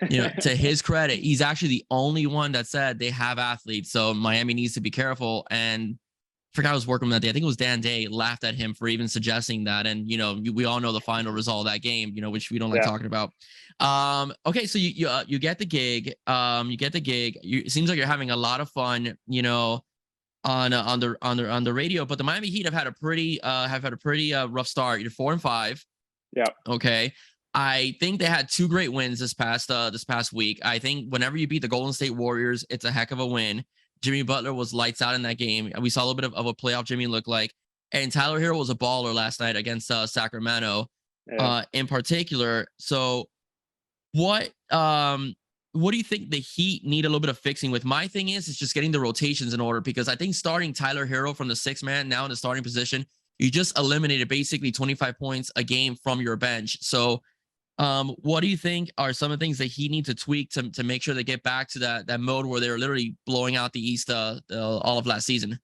To his credit, he's actually the only one that said they have athletes, so Miami needs to be careful. And I forgot I was working with that day. I think it was Dan Day laughed at him for even suggesting that. And, we all know the final result of that game, which we don't like talking about. Okay. So you get the gig. It seems like you're having a lot of fun, on the radio, but the Miami Heat have had a pretty rough start. You're 4-5. Yeah. Okay. I think they had 2 great wins this past week. I think whenever you beat the Golden State Warriors, it's a heck of a win. Jimmy Butler was lights out in that game. We saw a little bit of a playoff Jimmy look like. And Tyler Hero was a baller last night against Sacramento in particular. So what do you think the Heat need a little bit of fixing with? My thing is just getting the rotations in order, because I think starting Tyler Hero from the 6th man now in the starting position, you just eliminated basically 25 points a game from your bench. So what do you think are some of the things that he needs to tweak to make sure they get back to that mode where they're literally blowing out the East all of last season?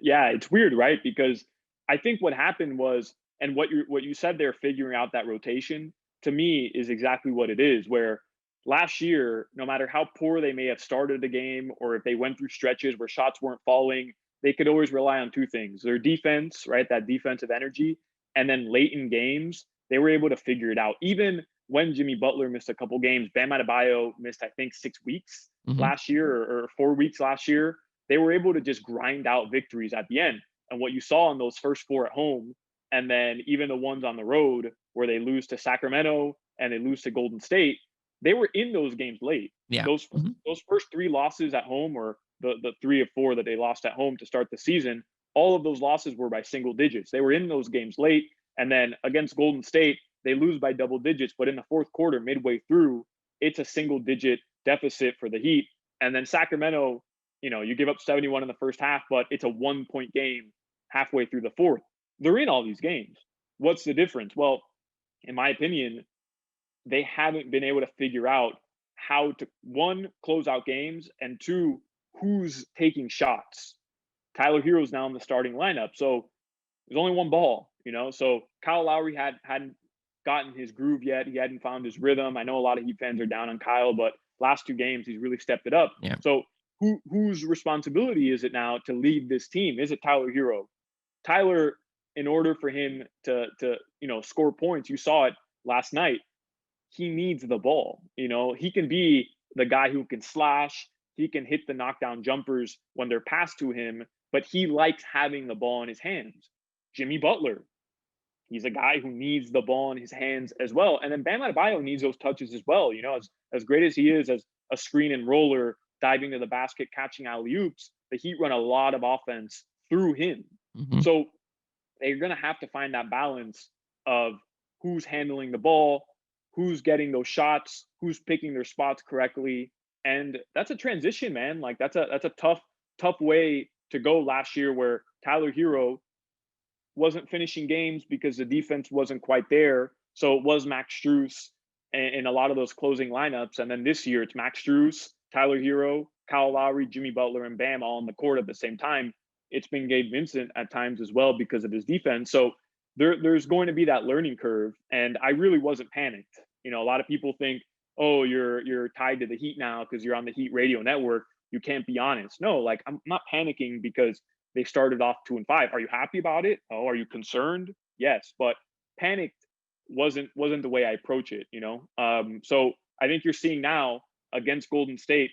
Yeah, it's weird, right? Because I think what happened was, and what you said there, figuring out that rotation, to me is exactly what it is. Where last year, no matter how poor they may have started the game, or if they went through stretches where shots weren't falling, they could always rely on 2 things: their defense, right, that defensive energy, and then late in games they were able to figure it out. Even when Jimmy Butler missed a couple games, Bam Adebayo missed, I think, 6 weeks last year, or 4 weeks last year. They were able to just grind out victories at the end. And what you saw in those first 4 at home, and then even the ones on the road where they lose to Sacramento and they lose to Golden State, they were in those games late. Yeah. Those first 3 losses at home, or the 3 of 4 that they lost at home to start the season, all of those losses were by single digits. They were in those games late. And then against Golden State, they lose by double digits, but in the 4th quarter, midway through, it's a single digit deficit for the Heat. And then Sacramento, you give up 71 in the first half, but it's a 1-point game halfway through the 4th. They're in all these games. What's the difference? Well, in my opinion, they haven't been able to figure out how to, 1, close out games, and 2, who's taking shots. Tyler Hero's now in the starting lineup, so there's only one ball, So Kyle Lowry hadn't gotten his groove yet. He hadn't found his rhythm. I know a lot of Heat fans are down on Kyle, but last 2 games he's really stepped it up. Yeah. So whose responsibility is it now to lead this team? Is it Tyler Hero? Tyler, in order for him to score points, you saw it last night, he needs the ball. He can be the guy who can slash, he can hit the knockdown jumpers when they're passed to him, but he likes having the ball in his hands. Jimmy Butler, he's a guy who needs the ball in his hands as well. And then Bam Adebayo needs those touches as well. As great as he is as a screen and roller, diving to the basket, catching alley-oops, the Heat run a lot of offense through him. So they're going to have to find that balance of who's handling the ball, who's getting those shots, who's picking their spots correctly. And that's a transition, man. Like that's a tough way to go last year, where Tyler Hero wasn't finishing games because the defense wasn't quite there. So it was Max Strus in a lot of those closing lineups. And then this year it's Max Strus, Tyler Hero, Kyle Lowry, Jimmy Butler, and Bam all on the court at the same time. It's been Gabe Vincent at times as well because of his defense. So there's going to be that learning curve. And I really wasn't panicked. A lot of people think, oh, you're tied to the Heat now because you're on the Heat radio network. You can't be honest. No, like I'm not panicking because they started off 2-5. Are you happy about it? Oh, are you concerned? Yes, but panicked wasn't the way I approach it. So I think you're seeing now against Golden State,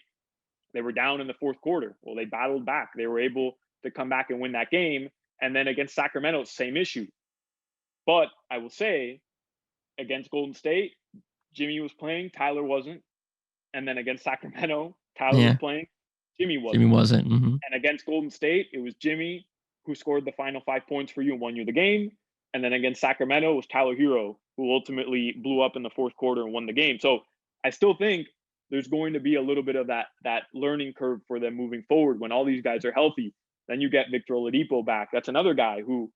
they were down in the 4th quarter. Well, they battled back. They were able to come back and win that game. And then against Sacramento, same issue. But I will say, against Golden State, Jimmy was playing, Tyler wasn't. And then against Sacramento, Tyler was playing, Jimmy wasn't. And against Golden State, it was Jimmy who scored the final 5 points for you and won you the game. And then against Sacramento, it was Tyler Hero who ultimately blew up in the 4th quarter and won the game. So I still think there's going to be a little bit of that learning curve for them moving forward when all these guys are healthy. Then you get Victor Oladipo back. That's another guy who,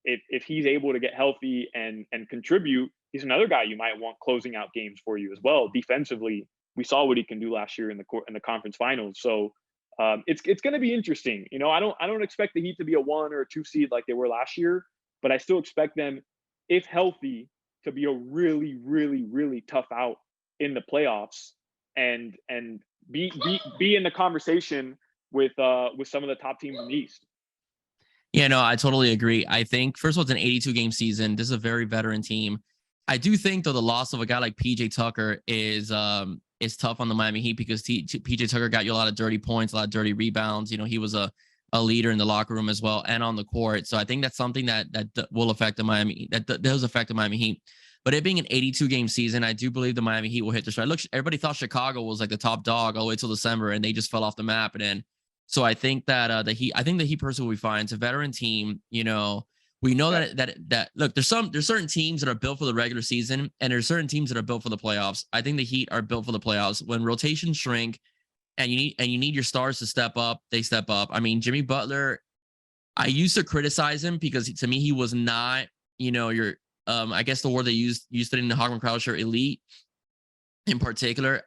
if he's able to get healthy and contribute, he's another guy you might want closing out games for you as well. Defensively, we saw what he can do last year in the conference finals. So it's going to be interesting. I don't expect the Heat to be a 1 or a 2 seed like they were last year, but I still expect them, if healthy, to be a really, really, really tough out in the playoffs, and be in the conversation with some of the top teams in the East. Yeah, no, I totally agree. I think first of all, it's an 82 game season. This is a very veteran team. I do think though the loss of a guy like PJ Tucker is tough on the Miami Heat because PJ Tucker got you a lot of dirty points, a lot of dirty rebounds. He was a leader in the locker room as well and on the court. So I think that's something that will affect the Miami that does affect the Miami Heat. But it being an 82 game season, I do believe the Miami Heat will hit the stride. Look, everybody thought Chicago was like the top dog all the way till December, and they just fell off the map. And then, so I think that the Heat person will be fine. It's a veteran team. We know that look, there's certain teams that are built for the regular season, and there's certain teams that are built for the playoffs. I think the Heat are built for the playoffs. When rotations shrink, and you need your stars to step up, they step up. I mean, Jimmy Butler, I used to criticize him because to me he was not, your I guess the word they used it in the Hochman Crowder elite in particular.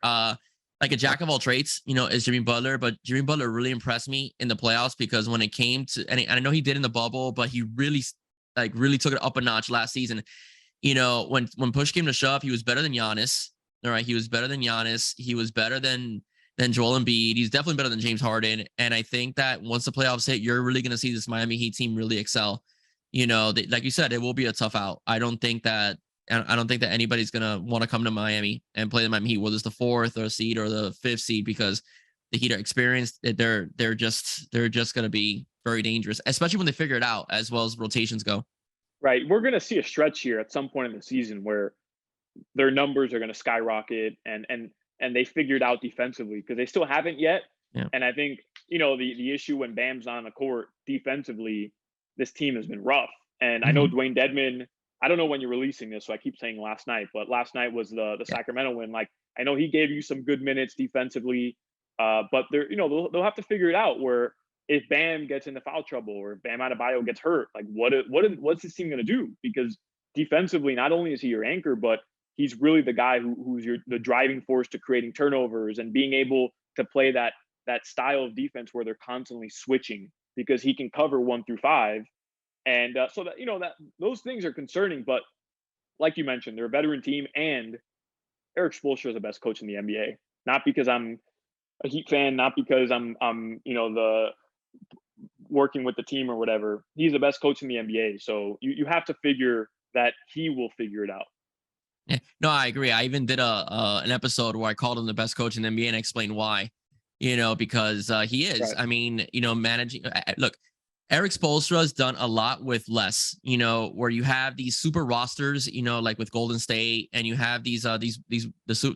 Like a jack of all trades, is Jimmy Butler, but Jimmy Butler really impressed me in the playoffs because when it came to, and I know he did in the bubble, but he really took it up a notch last season. When push came to shove, he was better than Giannis. All right, he was better than Giannis. He was better than Joel Embiid. He's definitely better than James Harden. And I think that once the playoffs hit, you're really going to see this Miami Heat team really excel. Like you said, it will be a tough out. I don't think that anybody's gonna want to come to Miami and play the Miami Heat, whether it's the 4th or seed or the 5th seed, because the Heat are experienced. They're just gonna be very dangerous, especially when they figure it out as well as rotations go. Right, we're gonna see a stretch here at some point in the season where their numbers are gonna skyrocket, and they figured out defensively because they still haven't yet. Yeah. And I think the issue when Bam's on the court defensively, this team has been rough. And I know Dwayne Dedmon. I don't know when you're releasing this, so I keep saying last night, but last night was the Sacramento win. Like, I know he gave you some good minutes defensively, but they'll have to figure it out. Where if Bam gets into foul trouble or Bam Adebayo gets hurt, like what's this team going to do? Because defensively, not only is he your anchor, but he's really the guy who's the driving force to creating turnovers and being able to play that style of defense where they're constantly switching because he can cover 1 through 5. And so that those things are concerning, but like you mentioned, they're a veteran team, and Eric Spoelstra is the best coach in the NBA. Not because I'm a Heat fan, not because I'm the working with the team or whatever. He's the best coach in the NBA, so you have to figure that he will figure it out. Yeah, no, I agree. I even did an episode where I called him the best coach in the NBA and explained why. Because he is. Right. I mean, managing. Look. Eric Spoelstra has done a lot with less, where you have these super rosters, like with Golden State, and you have these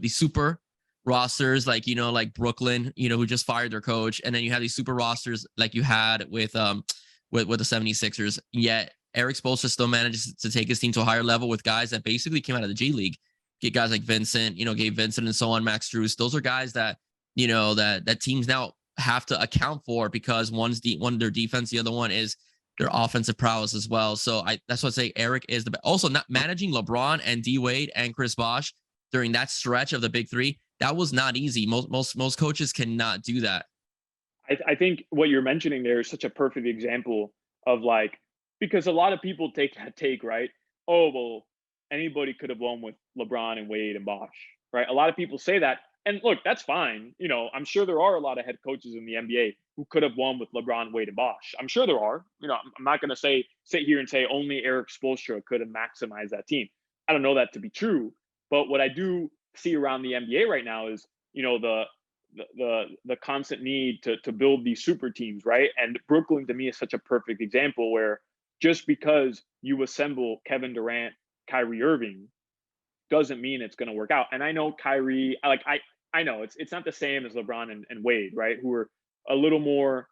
super rosters like Brooklyn, who just fired their coach, and then you have these super rosters like you had with the 76ers. Yet Eric Spoelstra still manages to take his team to a higher level with guys that basically came out of the G League. Get guys like Vincent, Gabe Vincent, and so on, Max Strus. Those are guys that that teams now have to account for because one their defense, the other one is their offensive prowess as well. So that's what I say. Eric is the best. Also, not managing LeBron and D Wade and Chris Bosh during that stretch of the big three, that was not easy. Most coaches cannot do that. I think what you're mentioning there is such a perfect example of because a lot of people take that take, right? Oh, well, anybody could have won with LeBron and Wade and Bosh, right? A lot of people say that. And look, that's fine. I'm sure there are a lot of head coaches in the NBA who could have won with LeBron, Wade, and Bosh. I'm sure there are. I'm not going to sit here and say only Eric Spoelstra could have maximized that team. I don't know that to be true. But what I do see around the NBA right now is, the constant need to build these super teams, right? And Brooklyn to me is such a perfect example where just because you assemble Kevin Durant, Kyrie Irving, doesn't mean it's going to work out. And I know Kyrie, I know it's not the same as LeBron and Wade, right? Who are a little more,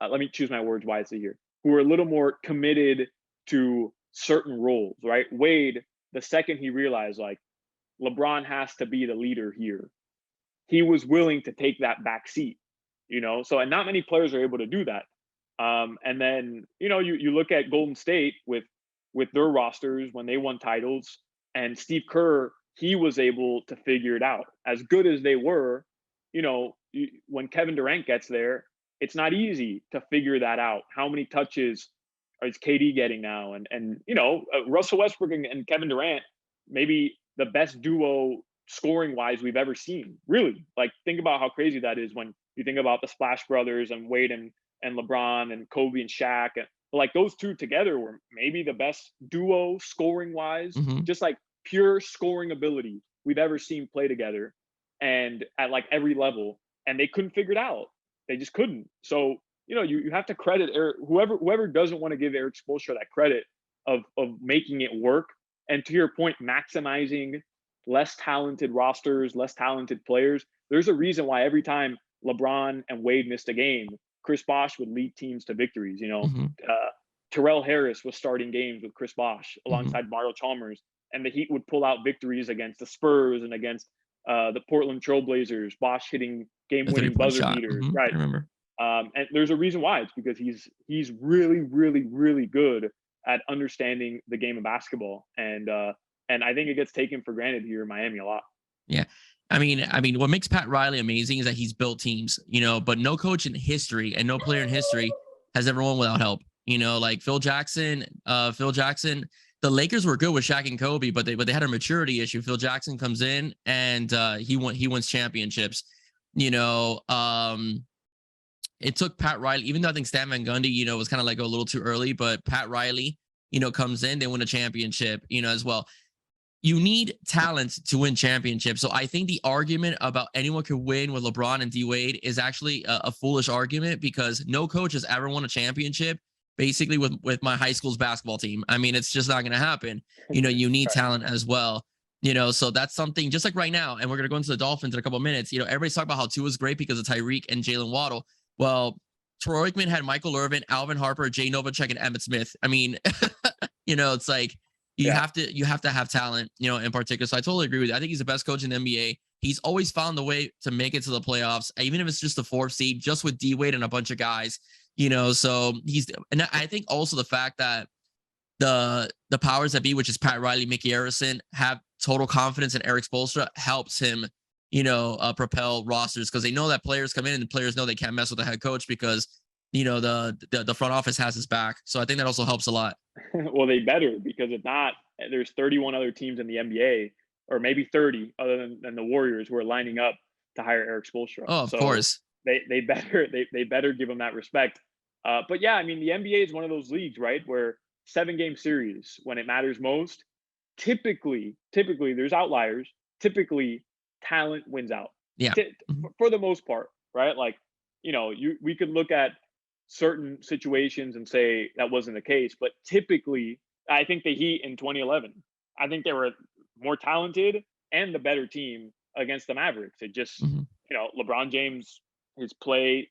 let me choose my words wisely here, who are a little more committed to certain roles, right? Wade, the second he realized LeBron has to be the leader here, he was willing to take that back seat, So, and not many players are able to do that. And then, you look at Golden State with their rosters when they won titles, And Steve Kerr, he was able to figure it out. As good as they were, when Kevin Durant gets there, it's not easy to figure that out. How many touches is KD getting now? And Russell Westbrook and Kevin Durant, maybe the best duo scoring wise we've ever seen. Really, like, think about how crazy that is when you think about the Splash Brothers and Wade and LeBron and Kobe and Shaq. And like, those two together were maybe the best duo scoring wise, just like pure scoring ability we've ever seen play together, and at like every level. And they couldn't figure it out. They just couldn't. So you have to credit Eric, whoever doesn't want to give Erik Spoelstra that credit of making it work. And to your point, maximizing less talented rosters, less talented players. There's a reason why every time LeBron and Wade missed a game, Chris Bosh would lead teams to victories. Terrell Harris was starting games with Chris Bosh alongside Mario Chalmers, and the Heat would pull out victories against the Spurs and against the Portland Trailblazers. Bosh hitting game-winning buzzer beaters, right? I remember. And there's a reason why. It's because he's really, really, really good at understanding the game of basketball, and I think it gets taken for granted here in Miami a lot. Yeah. I mean, what makes Pat Riley amazing is that he's built teams, but no coach in history and no player in history has ever won without help. Like Phil Jackson, the Lakers were good with Shaq and Kobe, but they had a maturity issue. Phil Jackson comes in and he wins championships. It took Pat Riley, even though I think Stan Van Gundy, was kind of like a little too early, but Pat Riley, comes in, they win a championship, as well. You need talent to win championships. So I think the argument about anyone could win with LeBron and D Wade is actually a foolish argument, because no coach has ever won a championship basically with my high school's basketball team. I mean, it's just not going to happen. You need talent as well. So that's something just like right now. And we're going to go into the Dolphins in a couple of minutes. Everybody's talking about how Tua is great because of Tyreek and Jalen Waddle. Well, Troy Aikman had Michael Irvin, Alvin Harper, Jay Novacek, and Emmitt Smith. I mean, it's like you have to have talent, in particular. So I totally agree with you. I think he's the best coach in the NBA. He's always found the way to make it to the playoffs, even if it's just the 4th seed, just with D Wade and a bunch of guys. So and I think also the fact that the powers that be, which is Pat Riley, Mickey Arison, have total confidence in Erik Spoelstra helps him, propel rosters, because they know that players come in and the players know they can't mess with the head coach because, the front office has his back. So I think that also helps a lot. Well, they better, because if not, there's 31 other teams in the NBA, or maybe 30 other than the Warriors, who are lining up to hire Erik Spoelstra. Oh, of course. They better give him that respect. But yeah, I mean, the NBA is one of those leagues, right, where 7-game series, when it matters most, typically there's outliers. Typically, talent wins out. Yeah. For the most part, right? Like, we could look at certain situations and say that wasn't the case, but typically, I think the Heat in 2011, I think they were more talented and the better team against the Mavericks. It just, LeBron James, his play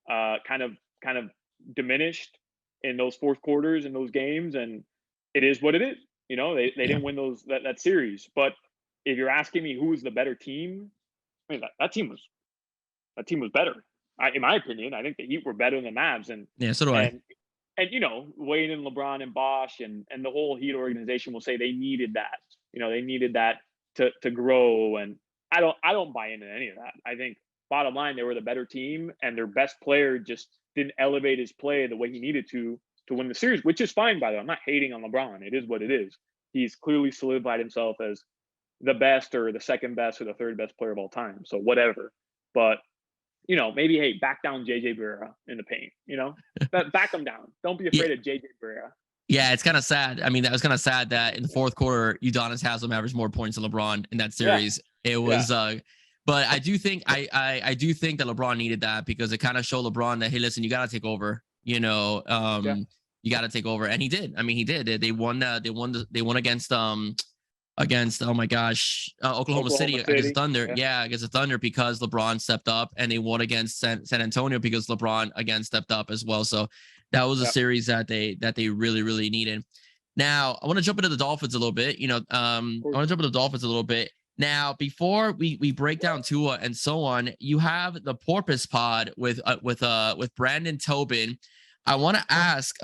kind of diminished in those fourth quarters in those games, and it is what it is. They didn't win that series. But if you're asking me who was the better team, I mean, that team was better. In my opinion, I think the Heat were better than the Mavs. And yeah, so do I. And Wade and LeBron and Bosh and the whole Heat organization will say they needed that. They needed that to grow. And I don't buy into any of that. I think bottom line, they were the better team, and their best player just didn't elevate his play the way he needed to win the series, which is fine, by the way. I'm not hating on LeBron. It is what it is. He's clearly solidified himself as the best or the second best or the third best player of all time. So whatever. But maybe, hey, back down JJ Barea in the paint, back him down. Don't be afraid of JJ Barea. Yeah, it's kind of sad. I mean, that was kind of sad that in the fourth quarter, Udonis Haslem averaged more points than LeBron in that series. Yeah. It was, but I do think I do think that LeBron needed that, because it kind of showed LeBron that, hey, listen, you got to take over. You got to take over, and he did. I mean, he did. They won against oh my gosh, Oklahoma City against Thunder. Yeah, against the Thunder, because LeBron stepped up, and they won against San Antonio because LeBron again stepped up as well. So that was a series that they really, really needed. Now I want to jump into the Dolphins a little bit. Now, before we break down Tua and so on, you have the Porpoise Pod with Brandon Tobin. I want to ask,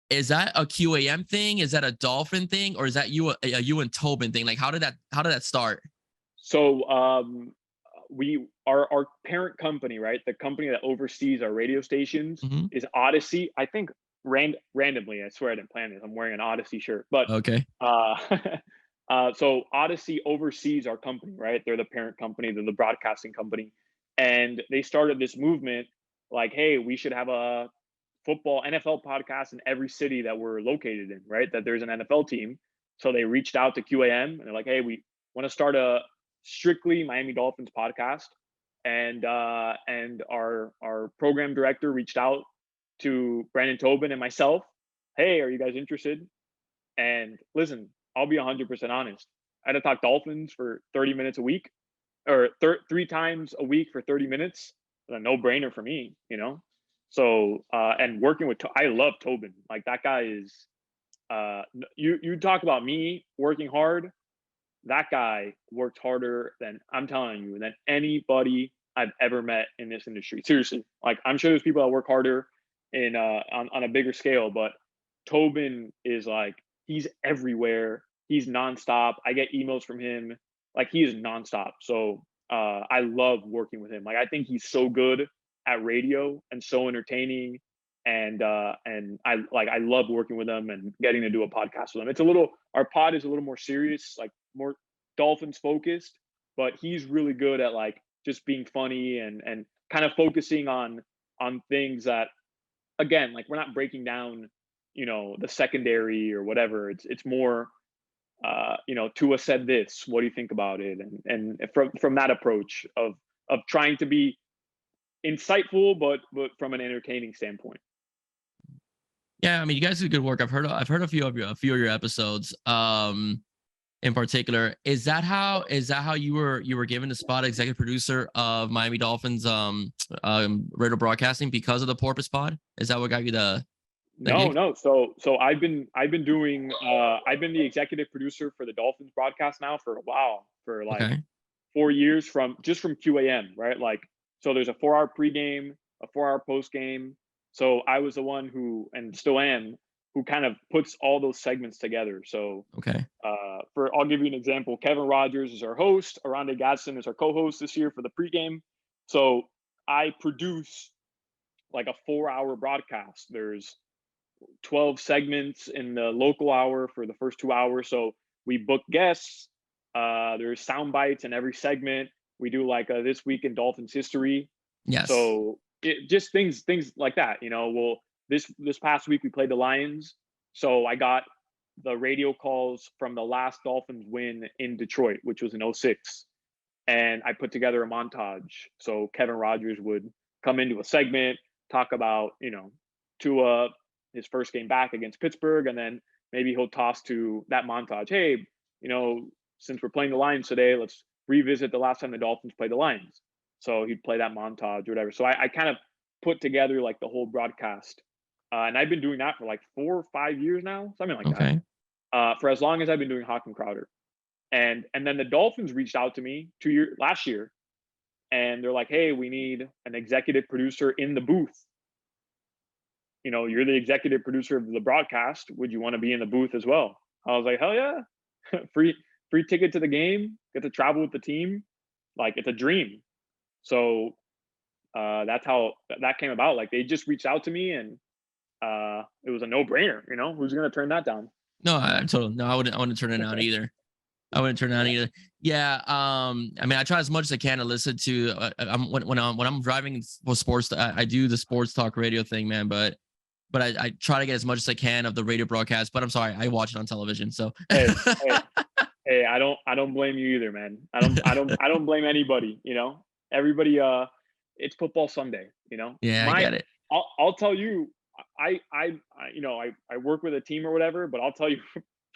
Is that a QAM thing? Is that a Dolphin thing, or is that you and Tobin thing? Like, how did that start? So our parent company, right? The company that oversees our radio stations Hmm. is Odyssey. I think randomly, I swear I didn't plan this. I'm wearing an Odyssey shirt, but Okay. uh, so Odyssey oversees our company, right? They're the parent company, they're the broadcasting company, and they started this movement like, hey, we should have a football NFL podcast in every city that we're located in, right? That there's an NFL team. So they reached out to QAM and they're like, hey, we want to start a strictly Miami Dolphins podcast. And our program director reached out to Brandon Tobin and myself. Hey, are you guys interested? And listen, I'll be 100% honest. I had to talk Dolphins for 30 minutes a week, or 3 times a week for 30 minutes. A no brainer for me, you know? So, and working with, I love Tobin. Like that guy is, you talk about me working hard. That guy works harder than, I'm telling you, than anybody I've ever met in this industry. Seriously. Like I'm sure there's people that work harder on a bigger scale, but Tobin is like, he's everywhere. He's nonstop. I get emails from him. Like he is nonstop. So I love working with him. Like I think he's so good at radio and so entertaining. And I love working with him and getting to do a podcast with him. It's a little, our pod is a little more serious, like more Dolphins focused, but he's really good at like just being funny and kind of focusing on things that, again, like we're not breaking down, the secondary or whatever. It's more, Tua said this. What do you think about it? And from that approach of trying to be insightful, but from an entertaining standpoint. Yeah, I mean, you guys do good work. I've heard a few of your episodes. In particular, is that how you were given the spot executive producer of Miami Dolphins radio broadcasting because of the Porpoise Pod? Is that what got you the gig? No. So I've been doing I've been the executive producer for the Dolphins broadcast now for a while, for like Okay. 4 years from QAM, right? Like, so there's a 4-hour pregame, a 4-hour postgame. So I was the one who, and still am, who kind of puts all those segments together. So Okay. I'll give you an example. Kevin Rogers is our host. Aranda Gadsden is our co-host this year for the pregame. So I produce like a 4-hour broadcast. There's 12 segments in the local hour for the first 2 hours. So we book guests. There's sound bites in every segment. We do like a This Week in Dolphins History. Yes. So it just things like that, Well, this past week we played the Lions. So I got the radio calls from the last Dolphins win in Detroit, which was in 06. And I put together a montage. So Kevin Rogers would come into a segment, talk about, Tua, his first game back against Pittsburgh, and then maybe he'll toss to that montage. Hey, since we're playing the Lions today, let's revisit the last time the Dolphins played the Lions. So he'd play that montage or whatever. So I kind of put together like the whole broadcast. And I've been doing that for like 4 or 5 years now, something like Okay. that. For as long as I've been doing Hawk and Crowder. And then the Dolphins reached out to me last year, and they're like, hey, we need an executive producer in the booth. You're the executive producer of the broadcast. Would you want to be in the booth as well? I was like, hell yeah. free ticket to the game, get to travel with the team. Like, it's a dream. So that's how that came about. Like, they just reached out to me, and it was a no-brainer. Who's going to turn that down? No, I wouldn't turn it down either. I wouldn't turn it down either. Yeah. I mean, I try as much as I can to listen to. When I'm driving for sports, I do the sports talk radio thing, man. But I try to get as much as I can of the radio broadcast. But I'm sorry, I watch it on television. So hey, I don't blame you either, man. I don't blame anybody. Everybody. It's football Sunday. Yeah, I get it. I'll tell you. I work with a team or whatever, but I'll tell you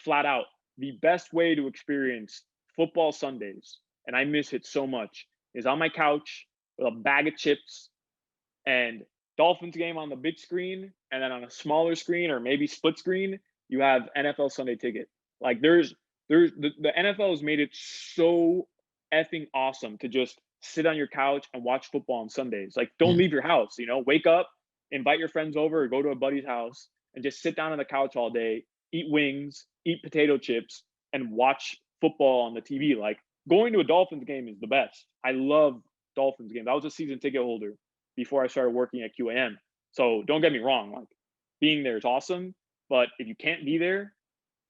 flat out, the best way to experience football Sundays, and I miss it so much, is on my couch with a bag of chips and Dolphins game on the big screen, and then on a smaller screen or maybe split screen, you have NFL Sunday Ticket. Like the NFL has made it so effing awesome to just sit on your couch and watch football on Sundays. Like, don't leave your house, wake up, invite your friends over, or go to a buddy's house and just sit down on the couch all day, eat wings, eat potato chips, and watch football on the TV. Like, going to a Dolphins game is the best. I love Dolphins games. I was a season ticket holder before I started working at QAM. So don't get me wrong, like, being there is awesome, but if you can't be there,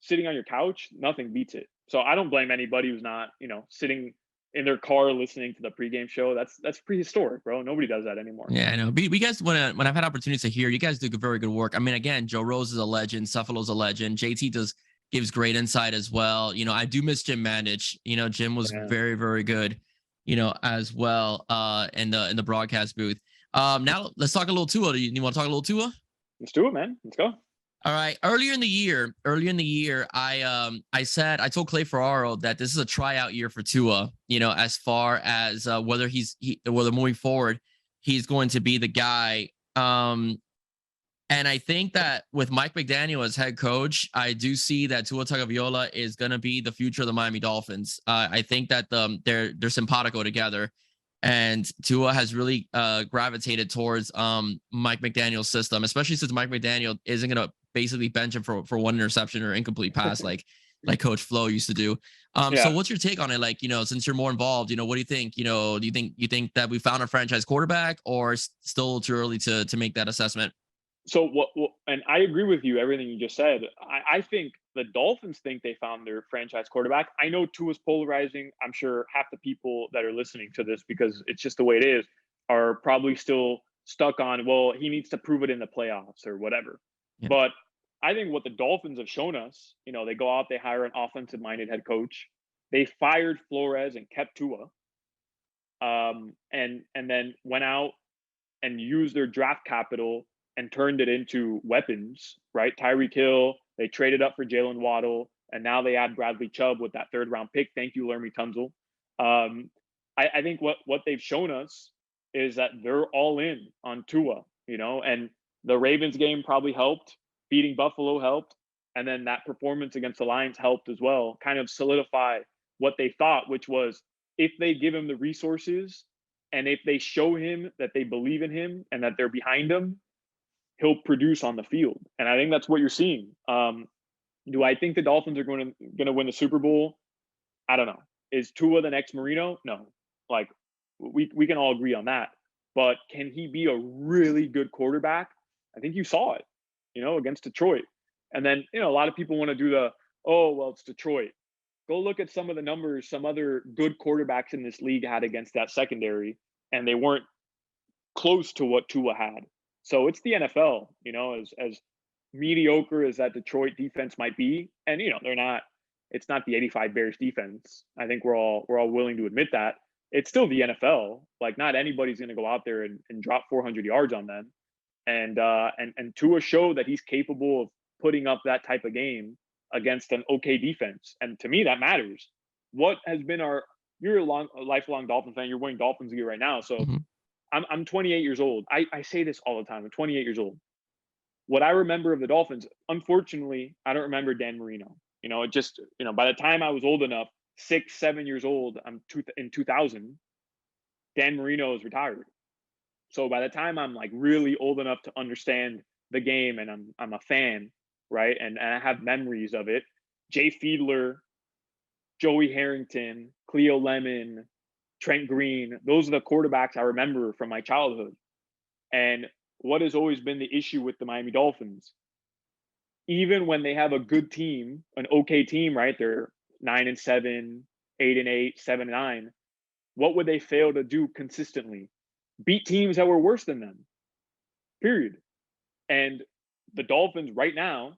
sitting on your couch, nothing beats it. So I don't blame anybody who's not, sitting in their car listening to the pregame show. That's prehistoric, bro. Nobody does that anymore. Yeah, I know. We guys, when I've had opportunities to hear, you guys do very good work. I mean, again, Joe Rose is a legend. Cephalo's a legend. JT gives great insight as well. I do miss Jim Mandich. Jim was very, very good, as well, in the broadcast booth. Now let's talk a little Tua. You want to talk a little Tua? Let's do it, man. Let's go. All right. Earlier in the year, I told Clay Ferraro that this is a tryout year for Tua, as far as whether whether moving forward, he's going to be the guy. And I think that with Mike McDaniel as head coach, I do see that Tua Tagovailoa is going to be the future of the Miami Dolphins. I think that they're simpatico together, and Tua has really gravitated towards Mike McDaniel's system, especially since Mike McDaniel isn't going to basically bench him for one interception or incomplete pass like Coach Flo used to do. So what's your take on it? Like, since you're more involved, what do you think? Do you think that we found a franchise quarterback, or still too early to make that assessment? So what and I agree with you, everything you just said. I think the Dolphins think they found their franchise quarterback. I know Tua's polarizing. I'm sure half the people that are listening to this, because it's just the way it is, are probably still stuck on, well, he needs to prove it in the playoffs or whatever. Yeah. But I think what the Dolphins have shown us, they go out, they hire an offensive-minded head coach. They fired Flores and kept Tua. And then went out and used their draft capital and turned it into weapons, right? Tyreek Hill, they traded up for Jalen Waddle, and now they add Bradley Chubb with that third-round pick. Thank you, Laramie Tunzel. I think what they've shown us is that they're all in on Tua, and the Ravens game probably helped. Beating Buffalo helped. And then that performance against the Lions helped as well, kind of solidify what they thought, which was, if they give him the resources and if they show him that they believe in him and that they're behind him, he'll produce on the field. And I think that's what you're seeing. Do I think the Dolphins are going to win the Super Bowl? I don't know. Is Tua the next Marino? No. Like, we can all agree on that. But can he be a really good quarterback? I think you saw it, against Detroit. And then, a lot of people want to do it's Detroit. Go look at some of the numbers some other good quarterbacks in this league had against that secondary, and they weren't close to what Tua had. So it's the NFL, as mediocre as that Detroit defense might be. And, it's not the 85 Bears defense. I think we're all willing to admit that. It's still the NFL. Like, not anybody's going to go out there and drop 400 yards on them. And Tua showed that he's capable of putting up that type of game against an okay defense. And to me, that matters. What has been you're a lifelong Dolphin fan. You're winning Dolphins gear right now. So I'm 28 years old. I say this all the time. I'm 28 years old. What I remember of the Dolphins, unfortunately, I don't remember Dan Marino. It just, by the time I was old enough, 6, 7 years old, in 2000, Dan Marino is retired. So by the time I'm like really old enough to understand the game and I'm a fan, right? And I have memories of it. Jay Fiedler, Joey Harrington, Cleo Lemon, Trent Green, those are the quarterbacks I remember from my childhood. And what has always been the issue with the Miami Dolphins, even when they have a good team, an okay team, right? They're 9-7, 8-8, 7-9. What would they fail to do consistently? Beat teams that were worse than them, period. And the Dolphins right now,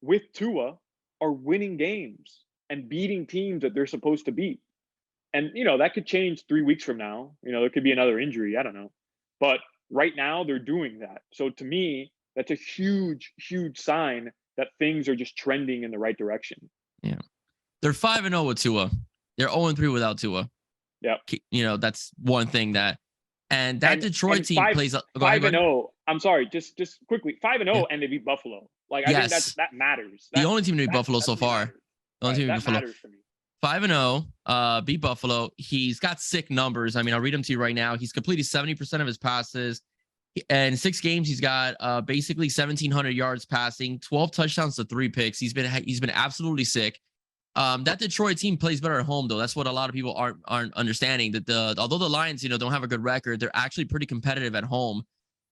with Tua, are winning games and beating teams that they're supposed to beat. And, that could change 3 weeks from now. There could be another injury. I don't know. But right now, they're doing that. So to me, that's a huge, huge sign that things are just trending in the right direction. Yeah. They're 5-0 with Tua. They're 0-3 without Tua. Yeah. That's one thing that. And that Detroit team plays 5-0. I'm sorry, just quickly, 5-0, and they beat Buffalo. Like, I think that matters. The only team to beat Buffalo so far. The only team to beat Buffalo. Matters for me. 5-0, beat Buffalo. He's got sick numbers. I mean, I'll read them to you right now. He's completed 70% of his passes. In 6 games, he's got basically 1,700 yards passing, 12 touchdowns to 3 picks. He's been absolutely sick. That Detroit team plays better at home, though. That's what a lot of people aren't understanding. That although the Lions, don't have a good record, they're actually pretty competitive at home.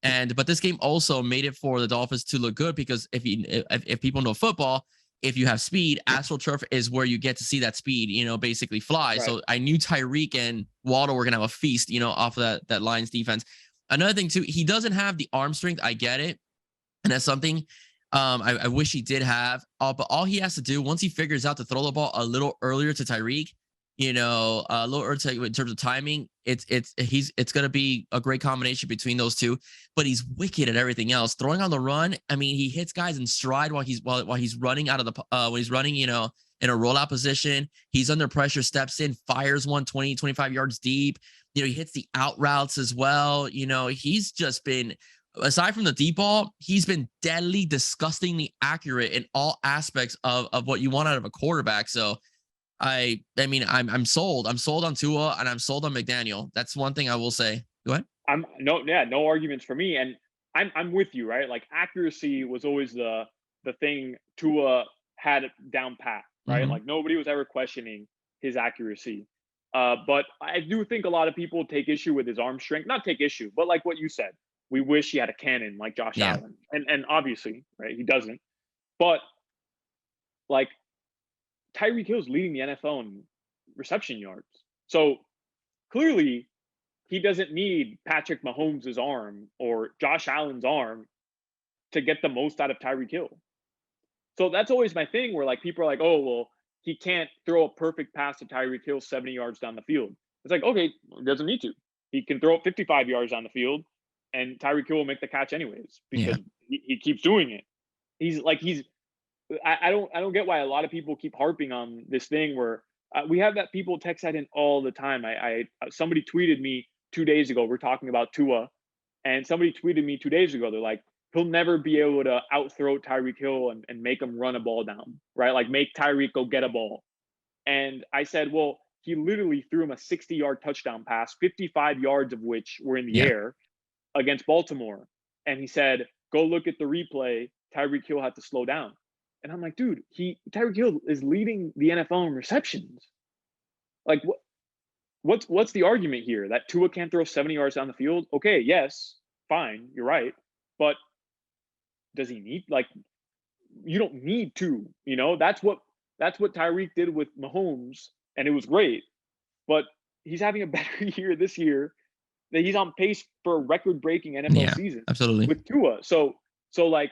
But this game also made it for the Dolphins to look good, because if people know football, if you have speed, AstroTurf is where you get to see that speed, basically fly. Right. So I knew Tyreek and Waddle were gonna have a feast, off of that Lions defense. Another thing too, he doesn't have the arm strength. I get it, and that's something I wish he did have. But all he has to do, once he figures out to throw the ball a little earlier to Tyreek, a little earlier in terms of timing, it's gonna be a great combination between those two. But he's wicked at everything else. Throwing on the run, I mean, he hits guys in stride while he's running out of the when he's running, in a rollout position. He's under pressure, steps in, fires 120, 25 yards deep. He hits the out routes as well. He's just been, aside from the deep ball, he's been deadly, disgustingly accurate in all aspects of what you want out of a quarterback. So I mean, I'm sold. I'm sold on Tua, and I'm sold on McDaniel. That's one thing I will say. Go ahead. No arguments for me. And I'm with you, right? Like, accuracy was always the thing Tua had down pat, right? Mm-hmm. Like, nobody was ever questioning his accuracy. But I do think a lot of people take issue with his arm strength. Not take issue, but like what you said, we wish he had a cannon like Josh Allen. And obviously, right, he doesn't. But like, Tyreek Hill's leading the NFL in reception yards. So clearly he doesn't need Patrick Mahomes' arm or Josh Allen's arm to get the most out of Tyreek Hill. So that's always my thing, where like people are like, oh, well, he can't throw a perfect pass to Tyreek Hill 70 yards down the field. It's like, okay, he doesn't need to. He can throw it 55 yards down the field, and Tyreek Hill will make the catch anyways, because he keeps doing it. I don't get why a lot of people keep harping on this thing where we have that people text that in all the time. Somebody tweeted me 2 days ago. We're talking about Tua, and somebody tweeted me 2 days ago. They're like, he'll never be able to outthrow Tyreek Hill and make him run a ball down, right? Like, make Tyreek go get a ball. And I said, well, he literally threw him a 60-yard touchdown pass, 55 yards of which were in the air against Baltimore. And he said, go look at the replay. Tyreek Hill had to slow down. And I'm like, dude, Tyreek Hill is leading the NFL in receptions. Like, what's the argument here? That Tua can't throw 70 yards down the field? Okay, yes, fine, you're right. But does he need, like, you don't need to, that's what Tyreek did with Mahomes, and it was great. But he's having a better year this year. That he's on pace for a record-breaking NFL season. Absolutely. With Tua. So like,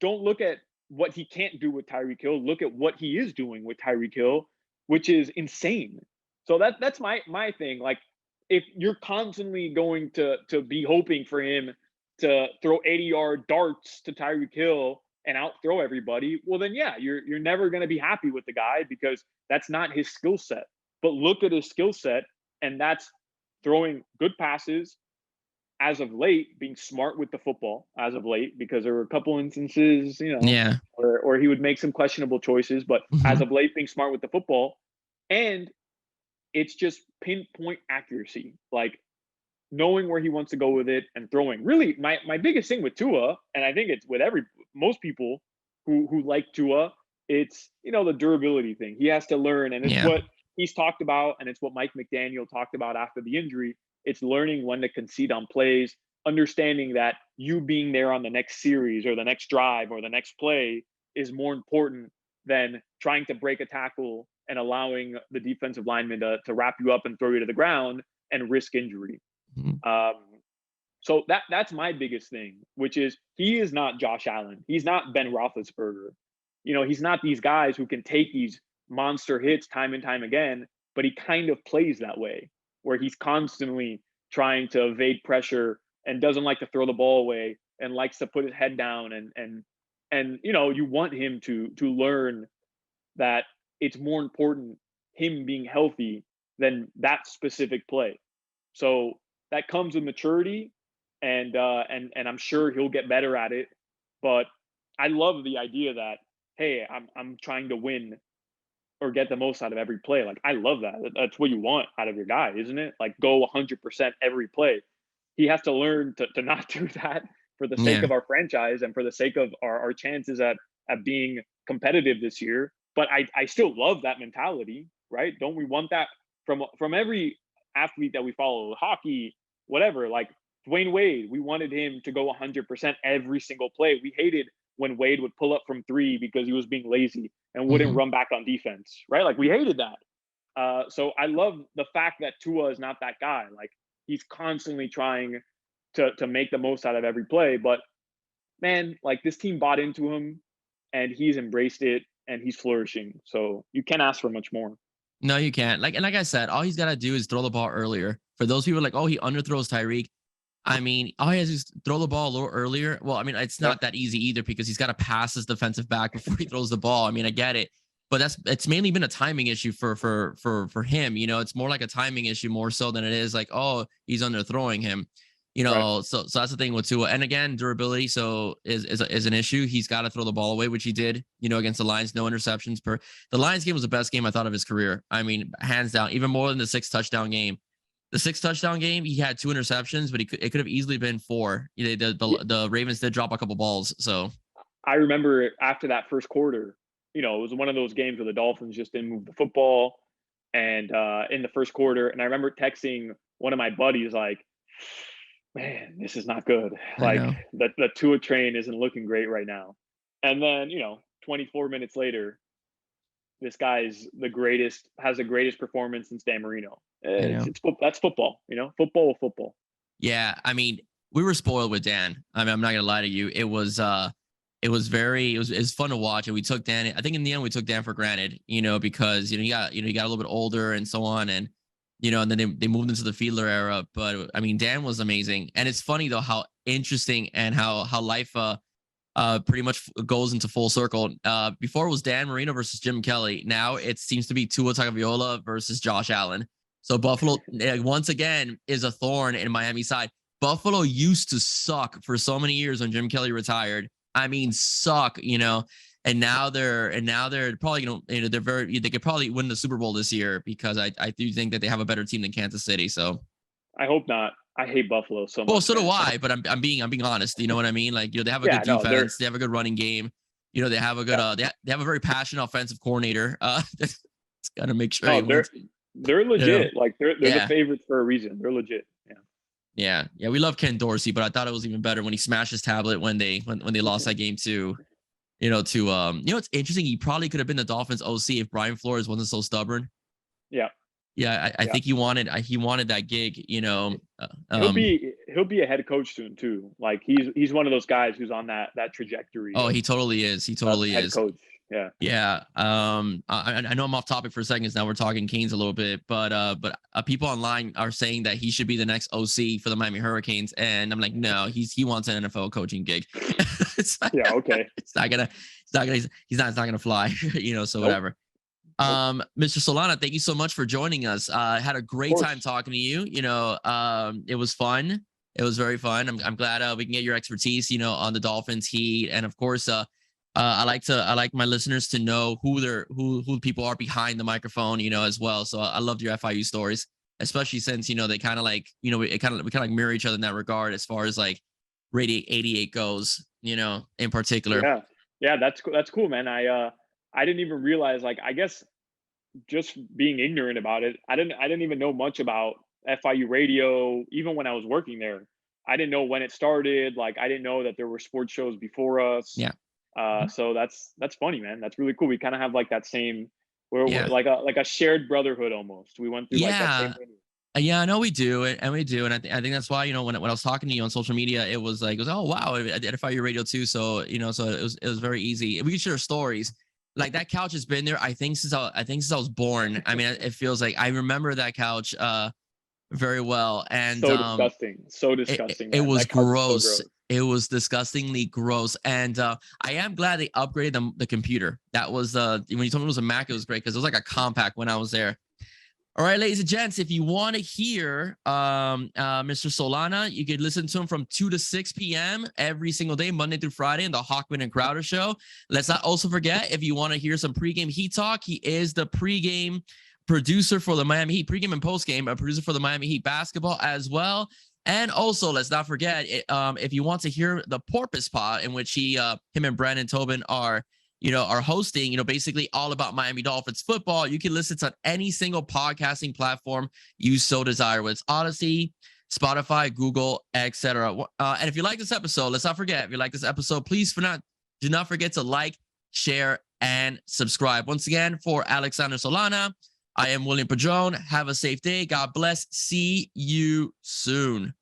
don't look at what he can't do with Tyreek Hill. Look at what he is doing with Tyreek Hill, which is insane. So that's my thing. Like, if you're constantly going to be hoping for him to throw 80-yard darts to Tyreek Hill and outthrow everybody, well then you're never going to be happy with the guy, because that's not his skill set. But look at his skill set, and that's throwing good passes as of late, being smart with the football as of late, because there were a couple instances, where he would make some questionable choices, but as of late, being smart with the football. And it's just pinpoint accuracy, like knowing where he wants to go with it and throwing. Really, my biggest thing with Tua, and I think it's with most people who like Tua, it's, the durability thing. He has to learn, and it's what he's talked about, and it's what Mike McDaniel talked about after the injury. It's learning when to concede on plays, understanding that you being there on the next series or the next drive or the next play is more important than trying to break a tackle and allowing the defensive lineman to wrap you up and throw you to the ground and risk injury. So that's my biggest thing, which is he is not Josh Allen. He's not Ben Roethlisberger. He's not these guys who can take these monster hits time and time again, but he kind of plays that way, where he's constantly trying to evade pressure and doesn't like to throw the ball away and likes to put his head down. And you want him to learn that it's more important him being healthy than that specific play. So that comes with maturity, and I'm sure he'll get better at it. But I love the idea that, hey, I'm trying to win or get the most out of every play. Like, I love that. That's what you want out of your guy, isn't it? Like, go 100% every play. he has to learn to not do that for the sake Yeah. of our franchise and for the sake of our chances at being competitive this year. But I still love that mentality, right? Don't we want that from every athlete that we follow, hockey, whatever, like Dwayne Wade, we wanted him to go 100% every single play. We hated when Wade would pull up from three because he was being lazy and wouldn't Hmm. run back on defense, right? Like we hated that. So I love the fact that Tua is not that guy. Like he's constantly trying to make the most out of every play. But man, like this team bought into him and he's embraced it and he's flourishing. So you can't ask for much more. No, you can't. Like I said, all he's got to do is throw the ball earlier. For those people like, oh, he underthrows Tyreek. I mean, all he has is throw the ball a little earlier. Well, I mean, it's Yeah. not that easy either because he's got to pass his defensive back before he throws the ball. I mean, I get it, but it's mainly been a timing issue for him. You know, it's more like a timing issue more so than it is like, oh, he's underthrowing him. You Right. know, so that's the thing with Tua. And again, durability so is an issue. He's got to throw the ball away, which he did. You know, against the Lions, no interceptions per. The Lions game was the best game I thought of his career. I mean, hands down, even more than the 6 touchdown game. The 6 touchdown game, he had 2 interceptions, but it could have easily been 4. You know, the Ravens did drop a couple balls. So I remember after that first quarter, it was one of those games where the Dolphins just didn't move the football. And in the first quarter, and I remember texting one of my buddies like, man, this is not good. I Like know. the Tua train isn't looking great right now. And then, 24 minutes later, this guy's has the greatest performance since Dan Marino. I know. That's football, football. Yeah, I mean, we were spoiled with Dan. I mean, I'm not gonna lie to you. It was fun to watch, and we took Dan. I think in the end we took Dan for granted, because he got a little bit older and so on, and and then they moved into the Fiedler era. But I mean, Dan was amazing, and it's funny though how interesting and how life pretty much goes into full circle. Before it was Dan Marino versus Jim Kelly. Now it seems to be Tua Tagovailoa versus Josh Allen. So Buffalo, once again, is a thorn in Miami's side. Buffalo used to suck for so many years when Jim Kelly retired. I mean, suck, and now they're probably they could probably win the Super Bowl this year because I do think that they have a better team than Kansas City. So I hope not. I hate Buffalo so much. well, so do I, but I'm being honest. You know what I mean? Like, they have a good defense, they have a good running game. They have a good they have a very passionate offensive coordinator. It's got to make sure. They're legit. Like they're the favorites for a reason. They're legit. Yeah. We love Ken Dorsey, but I thought it was even better when he smashed his tablet when they lost that game to it's interesting. He probably could have been the Dolphins OC if Brian Flores wasn't so stubborn. Yeah. Yeah, I think he wanted that gig. He'll be a head coach soon too. Like he's one of those guys who's on that trajectory. Oh, he totally is. He totally is. Head coach. Yeah. Yeah. I know I'm off topic for a second. Now we're talking Canes a little bit, but people online are saying that he should be the next OC for the Miami Hurricanes, and I'm like, no, he wants an NFL coaching gig. Okay. He's not gonna fly. So nope. Whatever. Mr. Solana, thank you so much for joining us. I had a great time talking to you. It was fun. It was very fun. I'm glad we can get your expertise, on the Dolphins, Heat, and of course, I like my listeners to know who people are behind the microphone, as well. So I loved your FIU stories, especially since they kind of like we kind of like mirror each other in that regard as far as like Radiate 88 goes, in particular. Yeah, that's cool, man. I didn't even realize, like, I guess just being ignorant about it, I didn't even know much about FIU radio, even when I was working there. I didn't know when it started. Like, I didn't know that there were sports shows before us. Yeah. So that's funny, man. That's really cool. We kind of have like that same, we're like a shared brotherhood almost. We went through like that same thing. Yeah, I know we do, and I think that's why when I was talking to you on social media, it was oh wow, I identify your radio too. So so it was very easy. We could share stories. Like that couch has been there, I think since I was born. I mean, it feels like I remember that couch very well. And so disgusting. It was gross. So gross. It was disgustingly gross. And I am glad they upgraded the computer. That was when you told me it was a Mac, it was great because it was like a compact when I was there. All right, ladies and gents, if you want to hear Mr. Solana, you could listen to him from 2 to 6 p.m. every single day, Monday through Friday, in the Hochman and Crowder Show. Let's not also forget, if you want to hear some pregame Heat talk, he is the pregame producer for the Miami Heat, pregame and postgame, a producer for the Miami Heat basketball as well. And also, let's not forget, if you want to hear the Porpoise Pod, in which him and Brandon Tobin are hosting, basically all about Miami Dolphins football, you can listen to any single podcasting platform you so desire. With Odyssey, Spotify, Google, etc. And if you like this episode, let's not forget, if you like this episode, please do not forget to like, share, and subscribe. Once again, for Alexander Solana, I am William Padron. Have a safe day. God bless. See you soon.